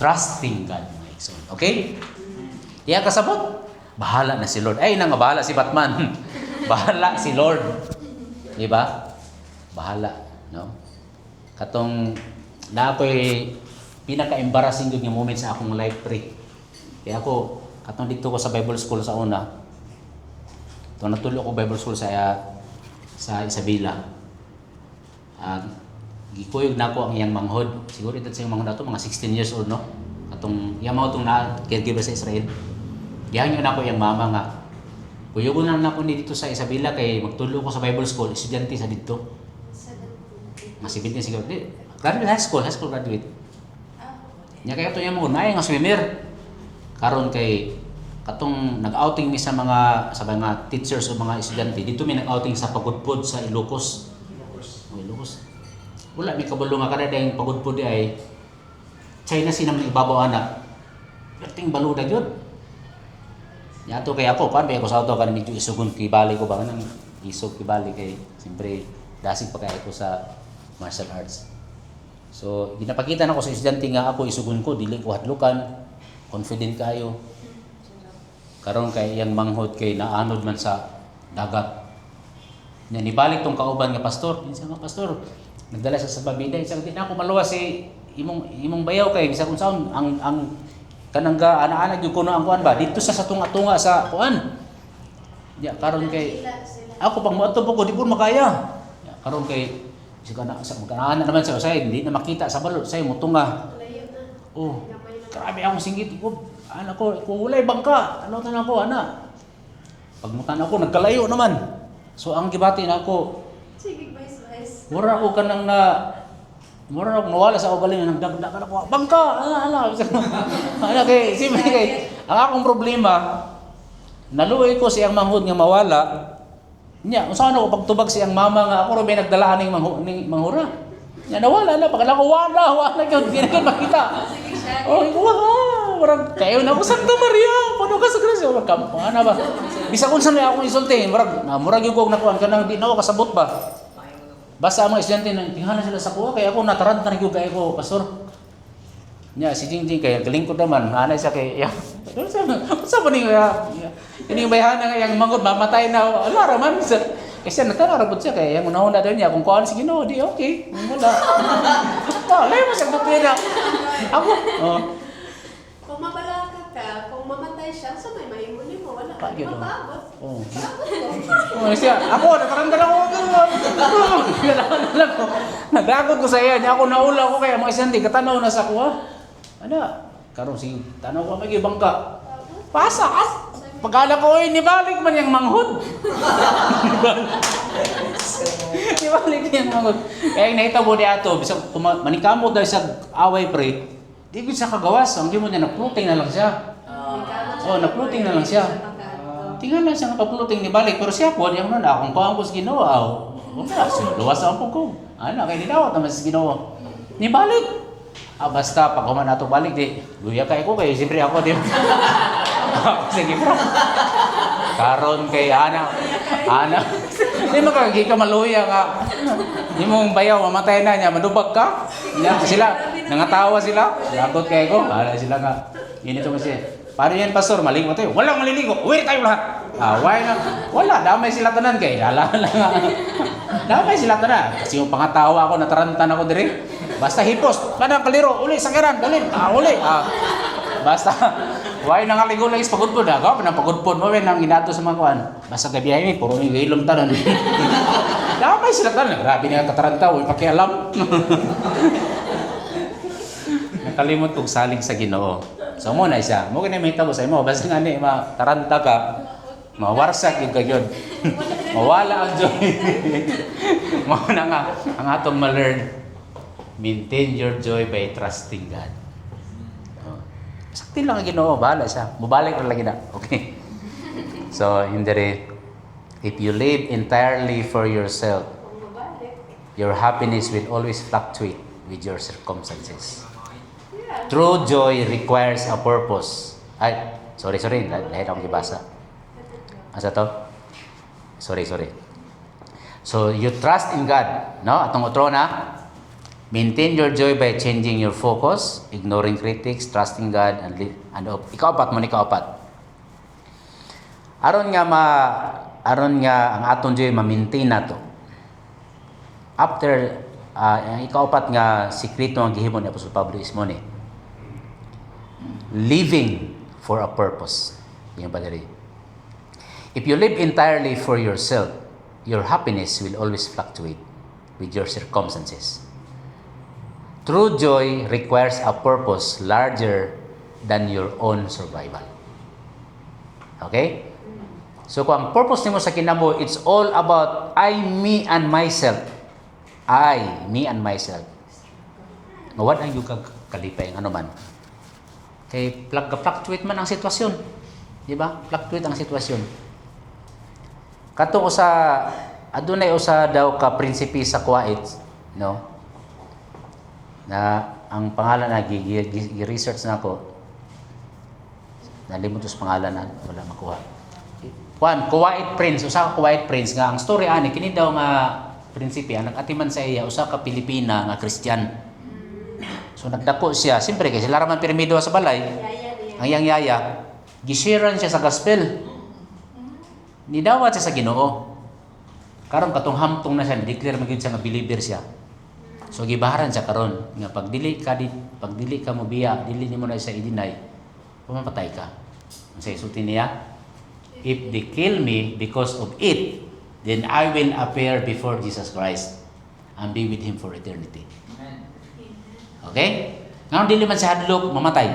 Trusting God, Mason. Okay? Di ka kasabot, bahala na si Lord. Ay, nang bahala si Batman. Bahala si Lord. Di ba? Bahala, no? Katong na ako'y pinaka-embarrassing yung moment sa akong life pre. Kaya ako, katong dito ko sa Bible school sa una, ito natulo ko Bible school sa Isabela. Gikuyog na ako ang iyang manghod. Siguro ito sa iyang manghod na ito, mga 16 years old, no? Katong, iyang mga itong caregiver sa Israel. Diyan yun ako iyang mama nga. Kuyugon na ako dito sa Isabela kay magtulo ko sa Bible school, estudyante sa dito. Mga 17 siguro. Graduate high school graduate. Nya kay ato niya mo na nga swimmer. Karon kay katong nag-outing mi sa mga teachers o mga estudyante. Dito mi nag-outing sa pagudpod sa Ilocos. Ilocos. Wala mi kabalo nga kada dayong pagudpod ay China sinam ibabaw anak. Perting baluda gyud. Nya ato kay ako kan ako sa auto kan medyo isugon kibali ko ba nang isog kibali kay siyempre dasig pa kay ako sa martial arts. So, ginapakita na ko sa estudyante nga ako isugon ko, dili ko hadlukan, confident kayo. Karon kay iyang manghod kay naanod man sa dagat. Nya nibalik tong kauban nga pastor, kinsa nga pastor, nagdala sa babida, isa di na ako maluwas si imong bayaw kay bisag unsa ang kanangga ana-ana gyud kuno ang kuan ba dito sa tunga-tunga sa kuan. Nya karon kay ako pag moadto ko di pud makaya. Nya karon kay sigana sa magkaanak naman sa usay hindi na makita sa balot say mutunga. Oh, grabe akong singgit ko. Anak ko, kulay bangka. Ano tan ako ana? Pagmutan ako nagkalayo naman. So ang gibati na ako. Sige, vice. Mura ako kanang mura ako nawala sa ugaling nagdagdag ka ako. Bangka. Ala. Ana kay siyempre kay ang akong problema naluoy ko siyang manghud nga mawala. Nya, unsa ano ko pagtubag siyang mama nga ako ro may nagdala ning manghura. Nya nawala na pagala ko wala gyud ginagan makita. Oh, wow, murag kayo na ko Santa Maria, pano ka sa grasya ka ana ba? Bisag unsa na akong isulti, murag gyud ko nakuan kanang di na ako kasabot ba. Basta ang mga estudyante nang tingala sila sa kuha kay ako nataranta na gyud kay ko pastor. Nya si Jingjing kay galingkod naman, anay siya kay unsa ba ni kining bayhana nga yang manggod mamatay na ala ra man Kasi natararabot siya kaya yung unahon na daw niya kung kuhaan si Ginoo, di okay. Wala. Wala mo siya pera. Ako, oh. Kung mabalaka ka, kung mamatay siya, sa may mahimuli mo, wala ka Pagyo, no? mababot. Oh. Mababot Oh, siya, ako, nakaranda lang ako. Nalaman ko. Nagagod ko sa iya. Niya ako naula ko kaya mga isang di, katanaw na sa kuha. Ano? Karong sige, tanaw ko may bangka. Pasa, pagkala ko, nibalik man yung manghod. Nibalik yung manghod. Kaya yung nakita mo di ato, bisang manikamo dahil sa away pre, di ko siya kagawas. Ang di mo niya, nag-floating na lang siya. Oh, nag-floating na lang siya. Tingnan lang siya nakapuluting ni balik. Pero siya po, yung na kung kuhaan ko sa Ginoo, wala, luwas ang po ko. Ano, kaya dinawat naman sa Ginoo. Ni balik. Basta, pag kuman nato balik, di, luya kayo ko, kaya siyempre ako, di. Sige bro. Karon kay Ana. Di makagiging ka maluya nga. Di mong bayaw, mamatay na niya, madubag ka. Sila, nangatawa sila. Lagot kayo ko, sila nga. Ganito mo siya. Paano yan, Pastor? Maligo tayo. Walang maliligo. Uwi tayo lahat. Why na? Wala. Damay sila tanan kay. Damay sila tanan. Kasi yung pangatawa ako, natarantan ako diri. Basta hipos. Padang kaliro. Uli, sakiran. Dalin. Uli. Basta. Why na nga ligo lang is pagudpod. Ako, pinapagudpod mo. Nang inato sa mga kuhan. Basta gabi ay puro may ilong tanan. Damay sila tanan. Grabe nga kataranta. Huwag pakialam. Nakalimot kong salig sa Ginoo. So mo na siya. Mo kini may tabo sa imo basta nga ni taranta ka. Mawarsak yung kagyon. Mawala ang joy. Mo na nga ang atong ma-learn. Maintain your joy by trusting God. Sakti lang ang Ginoo, bahala siya. Mubalik ra lagi na. Okay. So if you live entirely for yourself, your happiness will always fluctuate with your circumstances. True joy requires a purpose. Sorry. Lahit akong ibasa. Asa to? Sorry. So, you trust in God. No? Atong utro na. Maintain your joy by changing your focus, ignoring critics, trusting God, and ikaw-apat. Aron nga ang atong joy ma-maintain nato. After, ikaw-apat nga sikreto ang gihimo ni Apostol Pablo is mo ni. Living for a purpose. Yan pa diri. If you live entirely for yourself, your happiness will always fluctuate with your circumstances. True joy requires a purpose larger than your own survival. Okay? So kung ang purpose nimo sa kinabo, it's all about me and myself. Me and myself. Mawad ang yung kalipay, ano man. Kay fluctuate man ang sitwasyon. Di ba? Fluctuate ang sitwasyon. Kato adunay usa daw ka prinsipe sa Kuwait, no? Na ang pangalan na gi-research na ako. Nalimot sa pangalan na wala makuha. Kuwait Prince, usa ka Kuwait Prince nga ang story ani kini daw nga prinsipe ang nag-atiman sa iya usa ka Pilipina nga Christian. So nagdako siya, siyempre kay sila raman pirmido sa balay. Ang yang yaya, gisharean siya sa gospel. Nidawat siya sa Ginoo. Karon katong hamtong na siya, declare magid siya nga believer siya. So gibaharan siya karon nga pag dili ka mo biya, dili nimo na siya i-deny, pumapatay ka. Unsay sulti niya? If they kill me because of it, then I will appear before Jesus Christ and be with Him for eternity. Okay? Ngayon dili man siya hadlok, mamatay.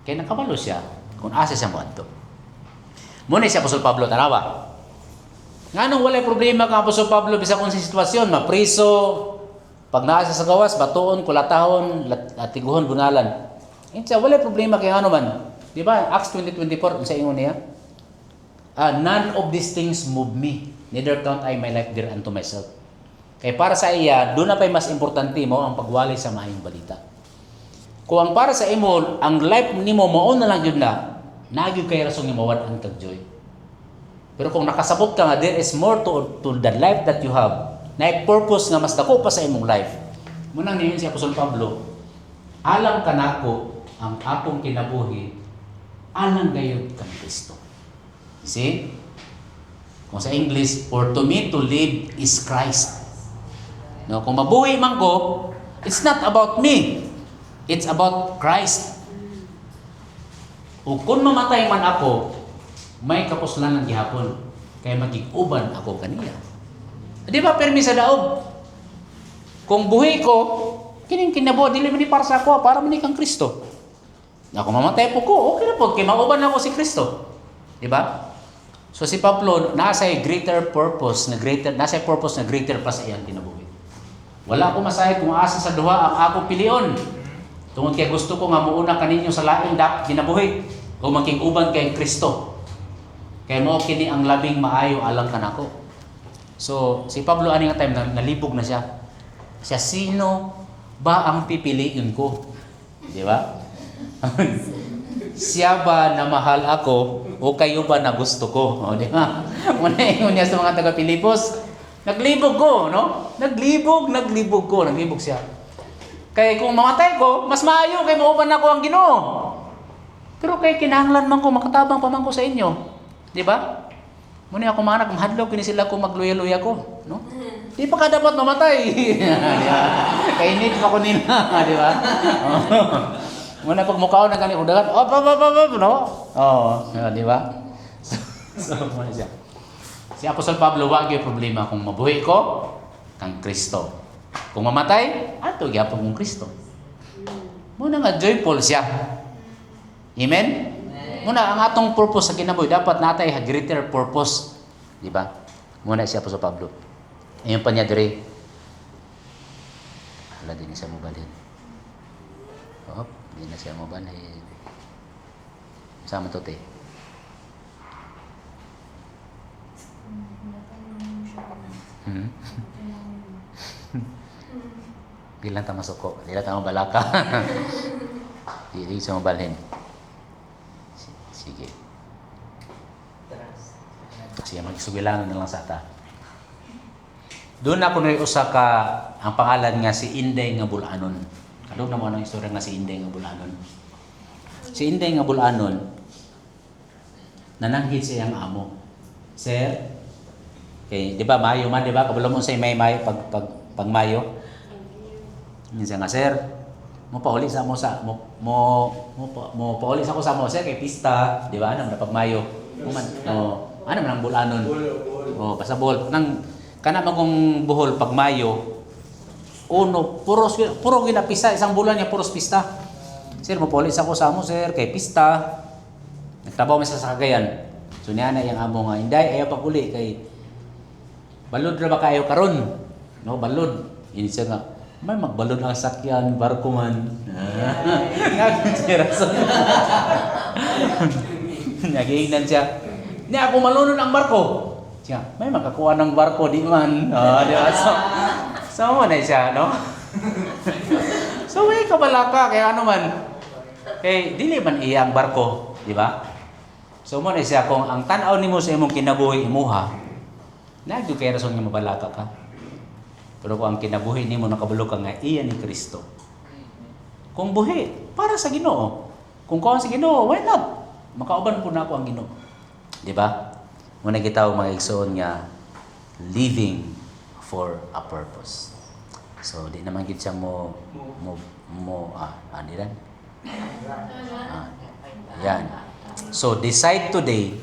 Kaya nakabalo siya kung asa siya mo adto. Muna siya Apostol Pablo, tanawa. Nganong walay problema kang Apostol Pablo bisa kung sa sitwasyon, mapriso, pag naasa sa gawas, batuon, kulatahon, latiguhon, bunalan. Siya, walay problema kay ano man. Di ba? Acts 20:24, sa ingon niya. None of these things move me, neither count I my life dear unto myself. Kaya para sa iya, doon na pa'y mas importante mo ang pagwali sa maayong balita. Kung ang para sa imo, ang life ni mo, maon na lang yun na, nagyo kay rasong yung mawad ang tag-joy. Pero kung nakasabot ka nga, there is more to the life that you have. Na purpose nga mas dako pa sa imong life. Munang niyon si Apostol Pablo, alam ka nako ang akong kinabuhi, alang gayud kang Kristo. See? Kung sa English, for to me to live is Christ. No, kung mabuhi man ko, it's not about me. It's about Christ. O kung mamatay man ako, may kapuslanan gihapon. Kaya magig-uban ako kaniya. Di ba, permi sa daog? Kung buhi ko, kining kinabo, dili man ni para sa ako, para man ni kang Kristo. Ako mamatay po ko, okay na po, kaya mauban ako si Kristo. Di ba? So si Pablo, nasa greater purpose, nasa purpose na greater pa sa iyang kinabuhi. Wala ko masahe kung asa sa duha ang ako pilion. Tungod kay gusto ko nga muuna kaninyo sa laing kinabuhi o maging uban kay Kristo. Kaya mo kini ang labing maayo alang kanako. So si Pablo ani nga time nalibog na siya. Siya sino ba ang pipiliin ko? Di ba? Siya ba na mahal ako o kayo ba na gusto ko? O, di ba? Muna yun niya sa mga taga-Pilipos. Naglibog ko, no? Naglibog siya. Kaya kung mamatay ko, mas maayo kay mauban ako ang Ginoo. Pero kay kinahanglan man ko, makatabang pa man ko sa inyo. Di ba? Muna ako manak, mahadlok kini sila ko magluya-luya ko, no? Di pa ka dapat mamatay. Di ba? Kainit pa ko nila, di ba? Muna pag mukhaw na ganito, no? Di ba? So, muna siya. Si Apostol Pablo, wag yung problema kung mabuhi ko, kang Kristo. Kung mamatay, ato gyapon kong Kristo. Muna nga joyful siya. Amen? Muna ang atong purpose sa kinabuhi, dapat natay greater purpose. Di ba? Muna si Apostol Pablo. Ayun pa niya dire. Hala, di na siya mabalhin. Di na siya mabalhin. Sama to, te. Bilang ta masuko, dila ta mabalaka. Dili sa mabalhin. Sige. Sige, magsugilan na lang sa ta. Doon ako na usa ka ang pangalan nga si Inday nga Bulanon. Kadug na mo ang istorya nga si Inday nga Bulanon. Si Inday nga Bulanon nananghid sa iyang amo. Sir, okay, di ba Mayo man, di ba? Kabalo mo sa may Mayo pag Mayo. Minsan nga, sir, mo pauli sa mo pauli sa ko sa mo, sir, kay pista, di ba? Ano na pag Mayo. Ano man ang Bulanon. Pasabol nang kana magong buhol pag Mayo. Puro ginapista isang bulan niya puros pista. Sir, mo pauli sa ko sa mo, sir, kay pista. Nagtrabaho mi sa Cagayan. So niya na yung amo nga, inday ayaw pag-uli kay balod ra ba kayo karon? No, balod. Ini siya nga, may magbalod ang sakyan, barko man. Nga siya rason. Nagingnan siya. Ni ako malunod ang barko. Siya, may makakuha ng barko di man. Di ba? So mo na siya, no? So may kabalaka kaya ano man. Kay dili man iya ang barko, di ba? So mo na siya kung ang tan-aw nimo sa imong kinabuhi imuha, nagyo kay rason nga mabalaka ka. Pero kung ang kinabuhi nimo nakabalo ka nga iya ni Kristo. Kung buhi para sa Ginoo. Kung kuha sa Ginoo, why not? Makauban po na ako ang Ginoo. Di ba? Muna kita mga igsoon nga living for a purpose. So di naman gid siya di ran. Yan. So decide today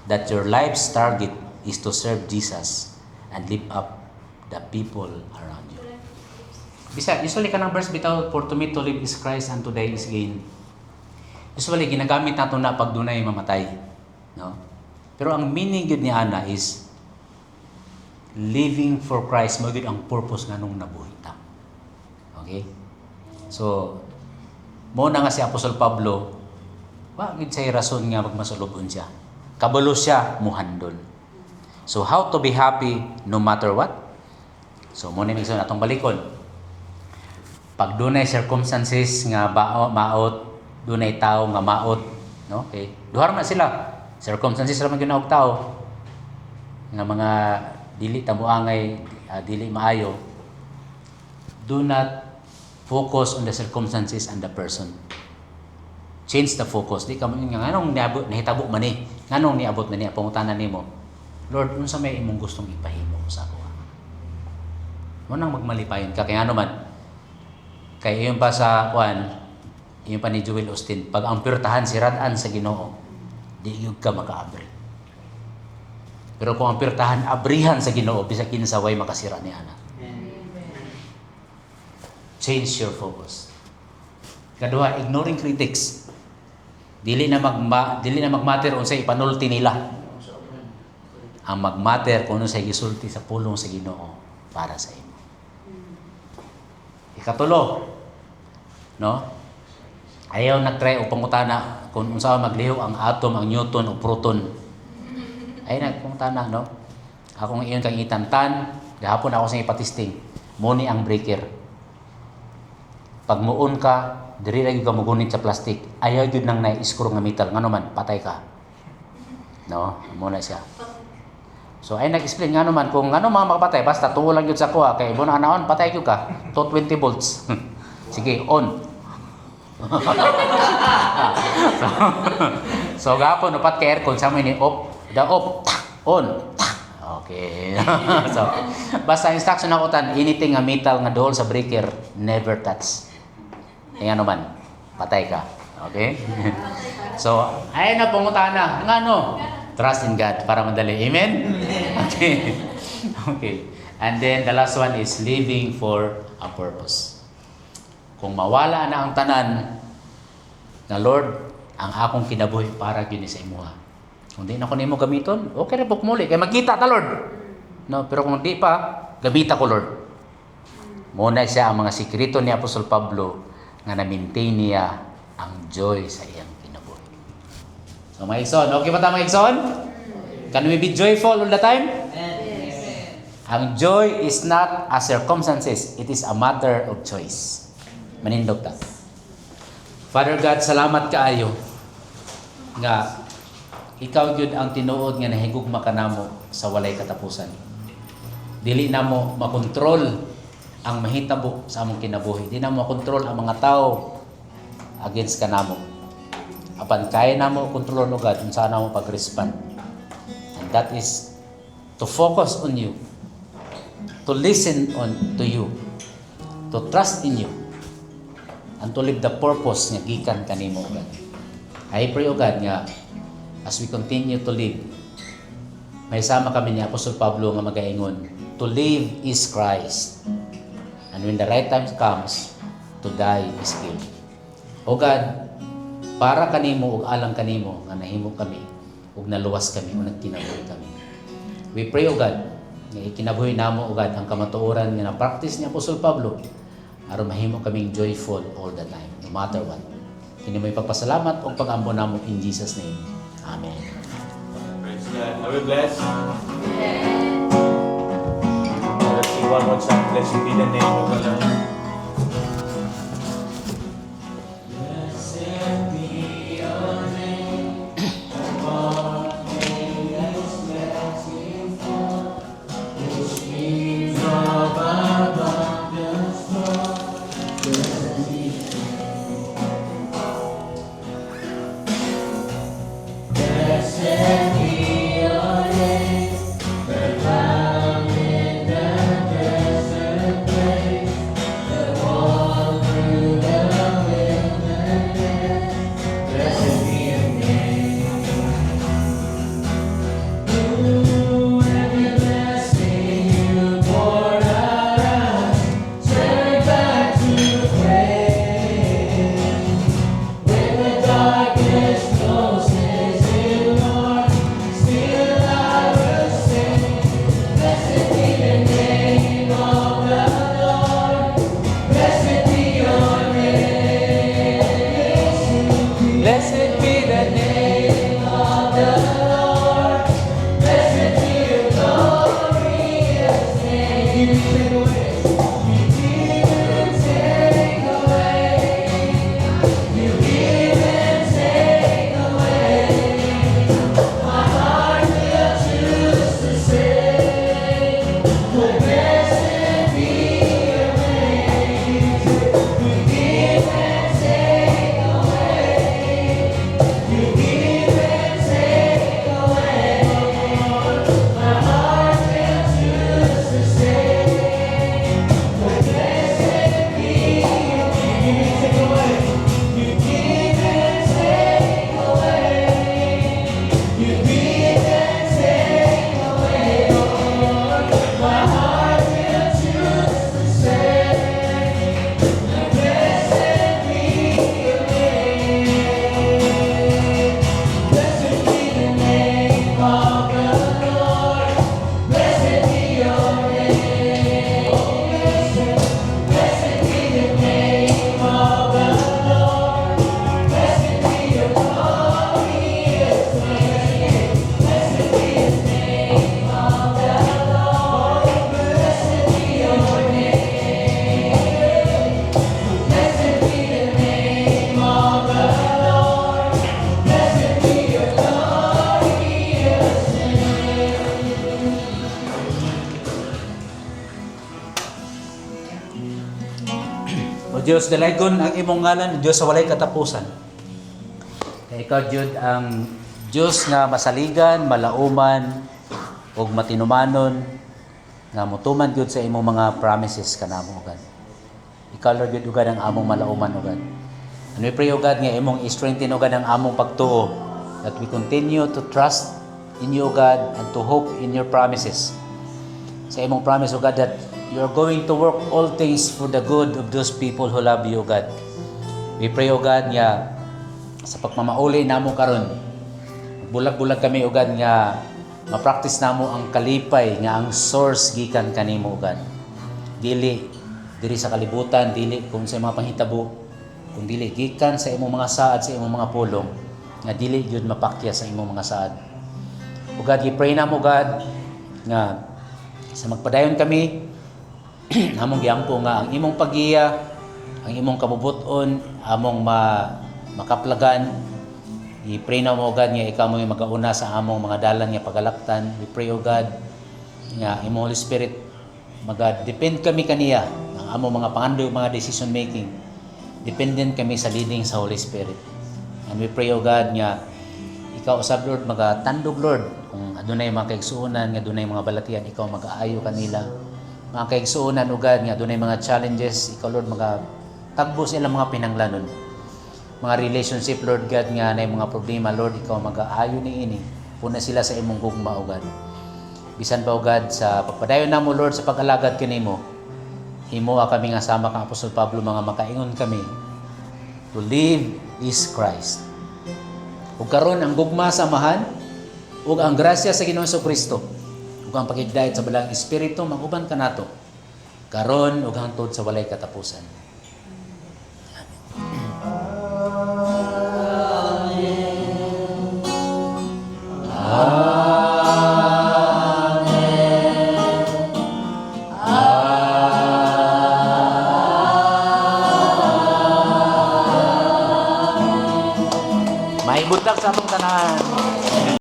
that your life's target is to serve Jesus and lift up the people around you. Bisa, usually kanang verse bitaw, for to me to live is Christ and to die is gain. Usually ginagamit nato na pag dunay mamatay, no? Pero ang meaning gid ni ana is living for Christ, mo gid ang purpose nganong nabuhi ta. Okay? So mo na nga si Apostol Pablo, bakit siya rason nga magmasulubon siya? Kabalo siya, muhandol. So, how to be happy no matter what? So, muna yung atong balikon. Pag dunay circumstances nga maot, dunay tao nga maot, no? Okay. Duhar na sila. Circumstances ra man gyud og tao nga mga dili tamuangay, dili maayo. Do not focus on the circumstances and the person. Change the focus. Di ka nga nganong nahitabo man ni. Nganong niabot na niya pangutanan nimo. Lord, unsa may imong gustong ipahimo sa ako? Mo nang magmalipayon ka kaya naman. Kay iyon pa sa kuan, iyon pa ni Joel Austin, pag ang pirtahan sirad-an sa Ginoo, di gyud ka makaabri. Pero kung ang pirtahan abrihan sa Ginoo, bisag kinsa way makasira ni ana. Change your focus. Kaduha, ignoring critics. Dili na magmatter unsay ipanulti nila. Ang magmatter kung unsay gisulti sa pulong sa Ginoo para sa imo. Ikatulo, no? Ayaw nagtry o pangutana kung unsa magliho ang atom, ang newton o proton. Ay nagpangutana, no? Akong iyon kang itantan, gahapon ako sa ipatisting. Mo ni ang breaker. Pag muon ka, diri lagi ka mugunit sa plastic. Ayaw gyud nang na-iskro nga metal, ngano man patay ka. No, mo na siya. So ay nag-explain nga naman kung ano mga makapatay, basta tuwo lang yun sa kuha, kay muna anaon, patay yun ka, to 20 volts. Sige, on. so gapon, upat ka aircon, sa ni off, off, on, okay. So, basta instruction ako tan, anything nga metal nga dool sa breaker, never touch. Kaya naman, patay ka. Okay? So, ay na pungutana, nga no? Trust in God para madali. Amen? Okay. Okay. And then the last one is living for a purpose. Kung mawala na ang tanan na Lord, ang akong kinabuhi para gyud sa imuha. Kung di na ko nimo gamiton, okay ra pug muli kay magkita ta Lord. No, pero kung di pa, gamita ko Lord. Muna siya ang mga sikreto ni Apostol Pablo nga na-maintain niya ang joy sa iyang kinabuhi. So mga igsoon, okay ba ta mga igsoon? Can we be joyful all the time? Yes. Ang joy is not a circumstances, it is a matter of choice. Manindog ta. Father God, salamat kaayo nga ikaw gyud ang tinuod nga nahigugma kanamo sa walay katapusan. Dili na mo makontrol ang mahitabo sa among kinabuhi. Di na mo makontrol ang mga tao against kanamo. Apan kaya na mo kontrolon ugad kung saan mo pag-respond. And that is to focus on you, to listen on to you, to trust in you, and to live the purpose nga gikan kanimo ugad. I pray ugad nga as we continue to live, may sama kami ni Apostol Pablo nga magaingon, to live is Christ. And when the right time comes, to die is gain. O God, para kanimo ug alang kanimo nga nahimo kami ug naluwas kami ug nagkinabuhi kami. We pray, O God, nga ikinabuhi namo ug ang kamatuoran nga na-practice ni Apostol Pablo aron mahimo kaming joyful all the time, no matter what. Kini may pagpasalamat ug pag-ampo namo in Jesus name. Amen. Praise God. Are we blessed? Yes. Let's sing one more time. Blessed be the name of the Lord. Dios dalaygon ang imong ngalan, Dios sa walay katapusan. Kay ikaw Jud ang Dios nga masaligan, malauman ug matinumanon nga mutuman gyud sa imong mga promises kanamo God. Ikaw Lord gyud ugad ang among malauman ugad. And we pray ugad nga imong i-strengthen ugad ang among pagtuo, that we continue to trust in you God and to hope in your promises. Sa imong promise ugad that you are going to work all things for the good of those people who love you God. We pray ugad nga sa pagmamauli namo karon, bulag-bulag kami ugad nga ma-practice namo ang kalipay nga ang source gikan kanimo ugad. Dili diri sa kalibutan, dili kung sa mga panghitabo, kung dili gikan sa imong mga saad, sa imong mga pulong nga dili gyud mapakya sa imong mga saad. Ugad gi-pray namo God nga sa magpadayon kami among giampo nga ang imong pagiya, ang imong kabubuton among makaplagan. I-pray na mo God nga ikaw mo yung magauna sa among mga dalan nga pagalaktan. We pray o God nga imong Holy Spirit maga-depend kami kaniya ang among mga pangandog, mga decision making. Dependent kami sa leading sa Holy Spirit. And we pray o God nga ikaw usab Lord magatandog Lord kung adunay mga kaigsuonan nga adunay mga balatian, ikaw mag-aayo kanila. Mga kaigsuonan o God nga adunay mga challenges, ikaw Lord magatagbo sa ilang mga pinanglanon. Mga relationship, Lord God, nga na mga problema, Lord, ikaw mag-aayo ni ini. Puna sila sa imong gugma, O God. Bisan pa, O God, sa pagpadayon na mo, Lord, sa pag-alagad kanimo, himo kami nga sama kang Apostol Pablo, mga makaingon kami. To live is Christ. Ug karon ang gugma samahan, ug ang grasya sa Ginoong Kristo, ug ang pagigdayat sa balang Espiritu, mag-uban ka nato. Karon ug hangtod sa walay katapusan. Maibutag sa atong tanan.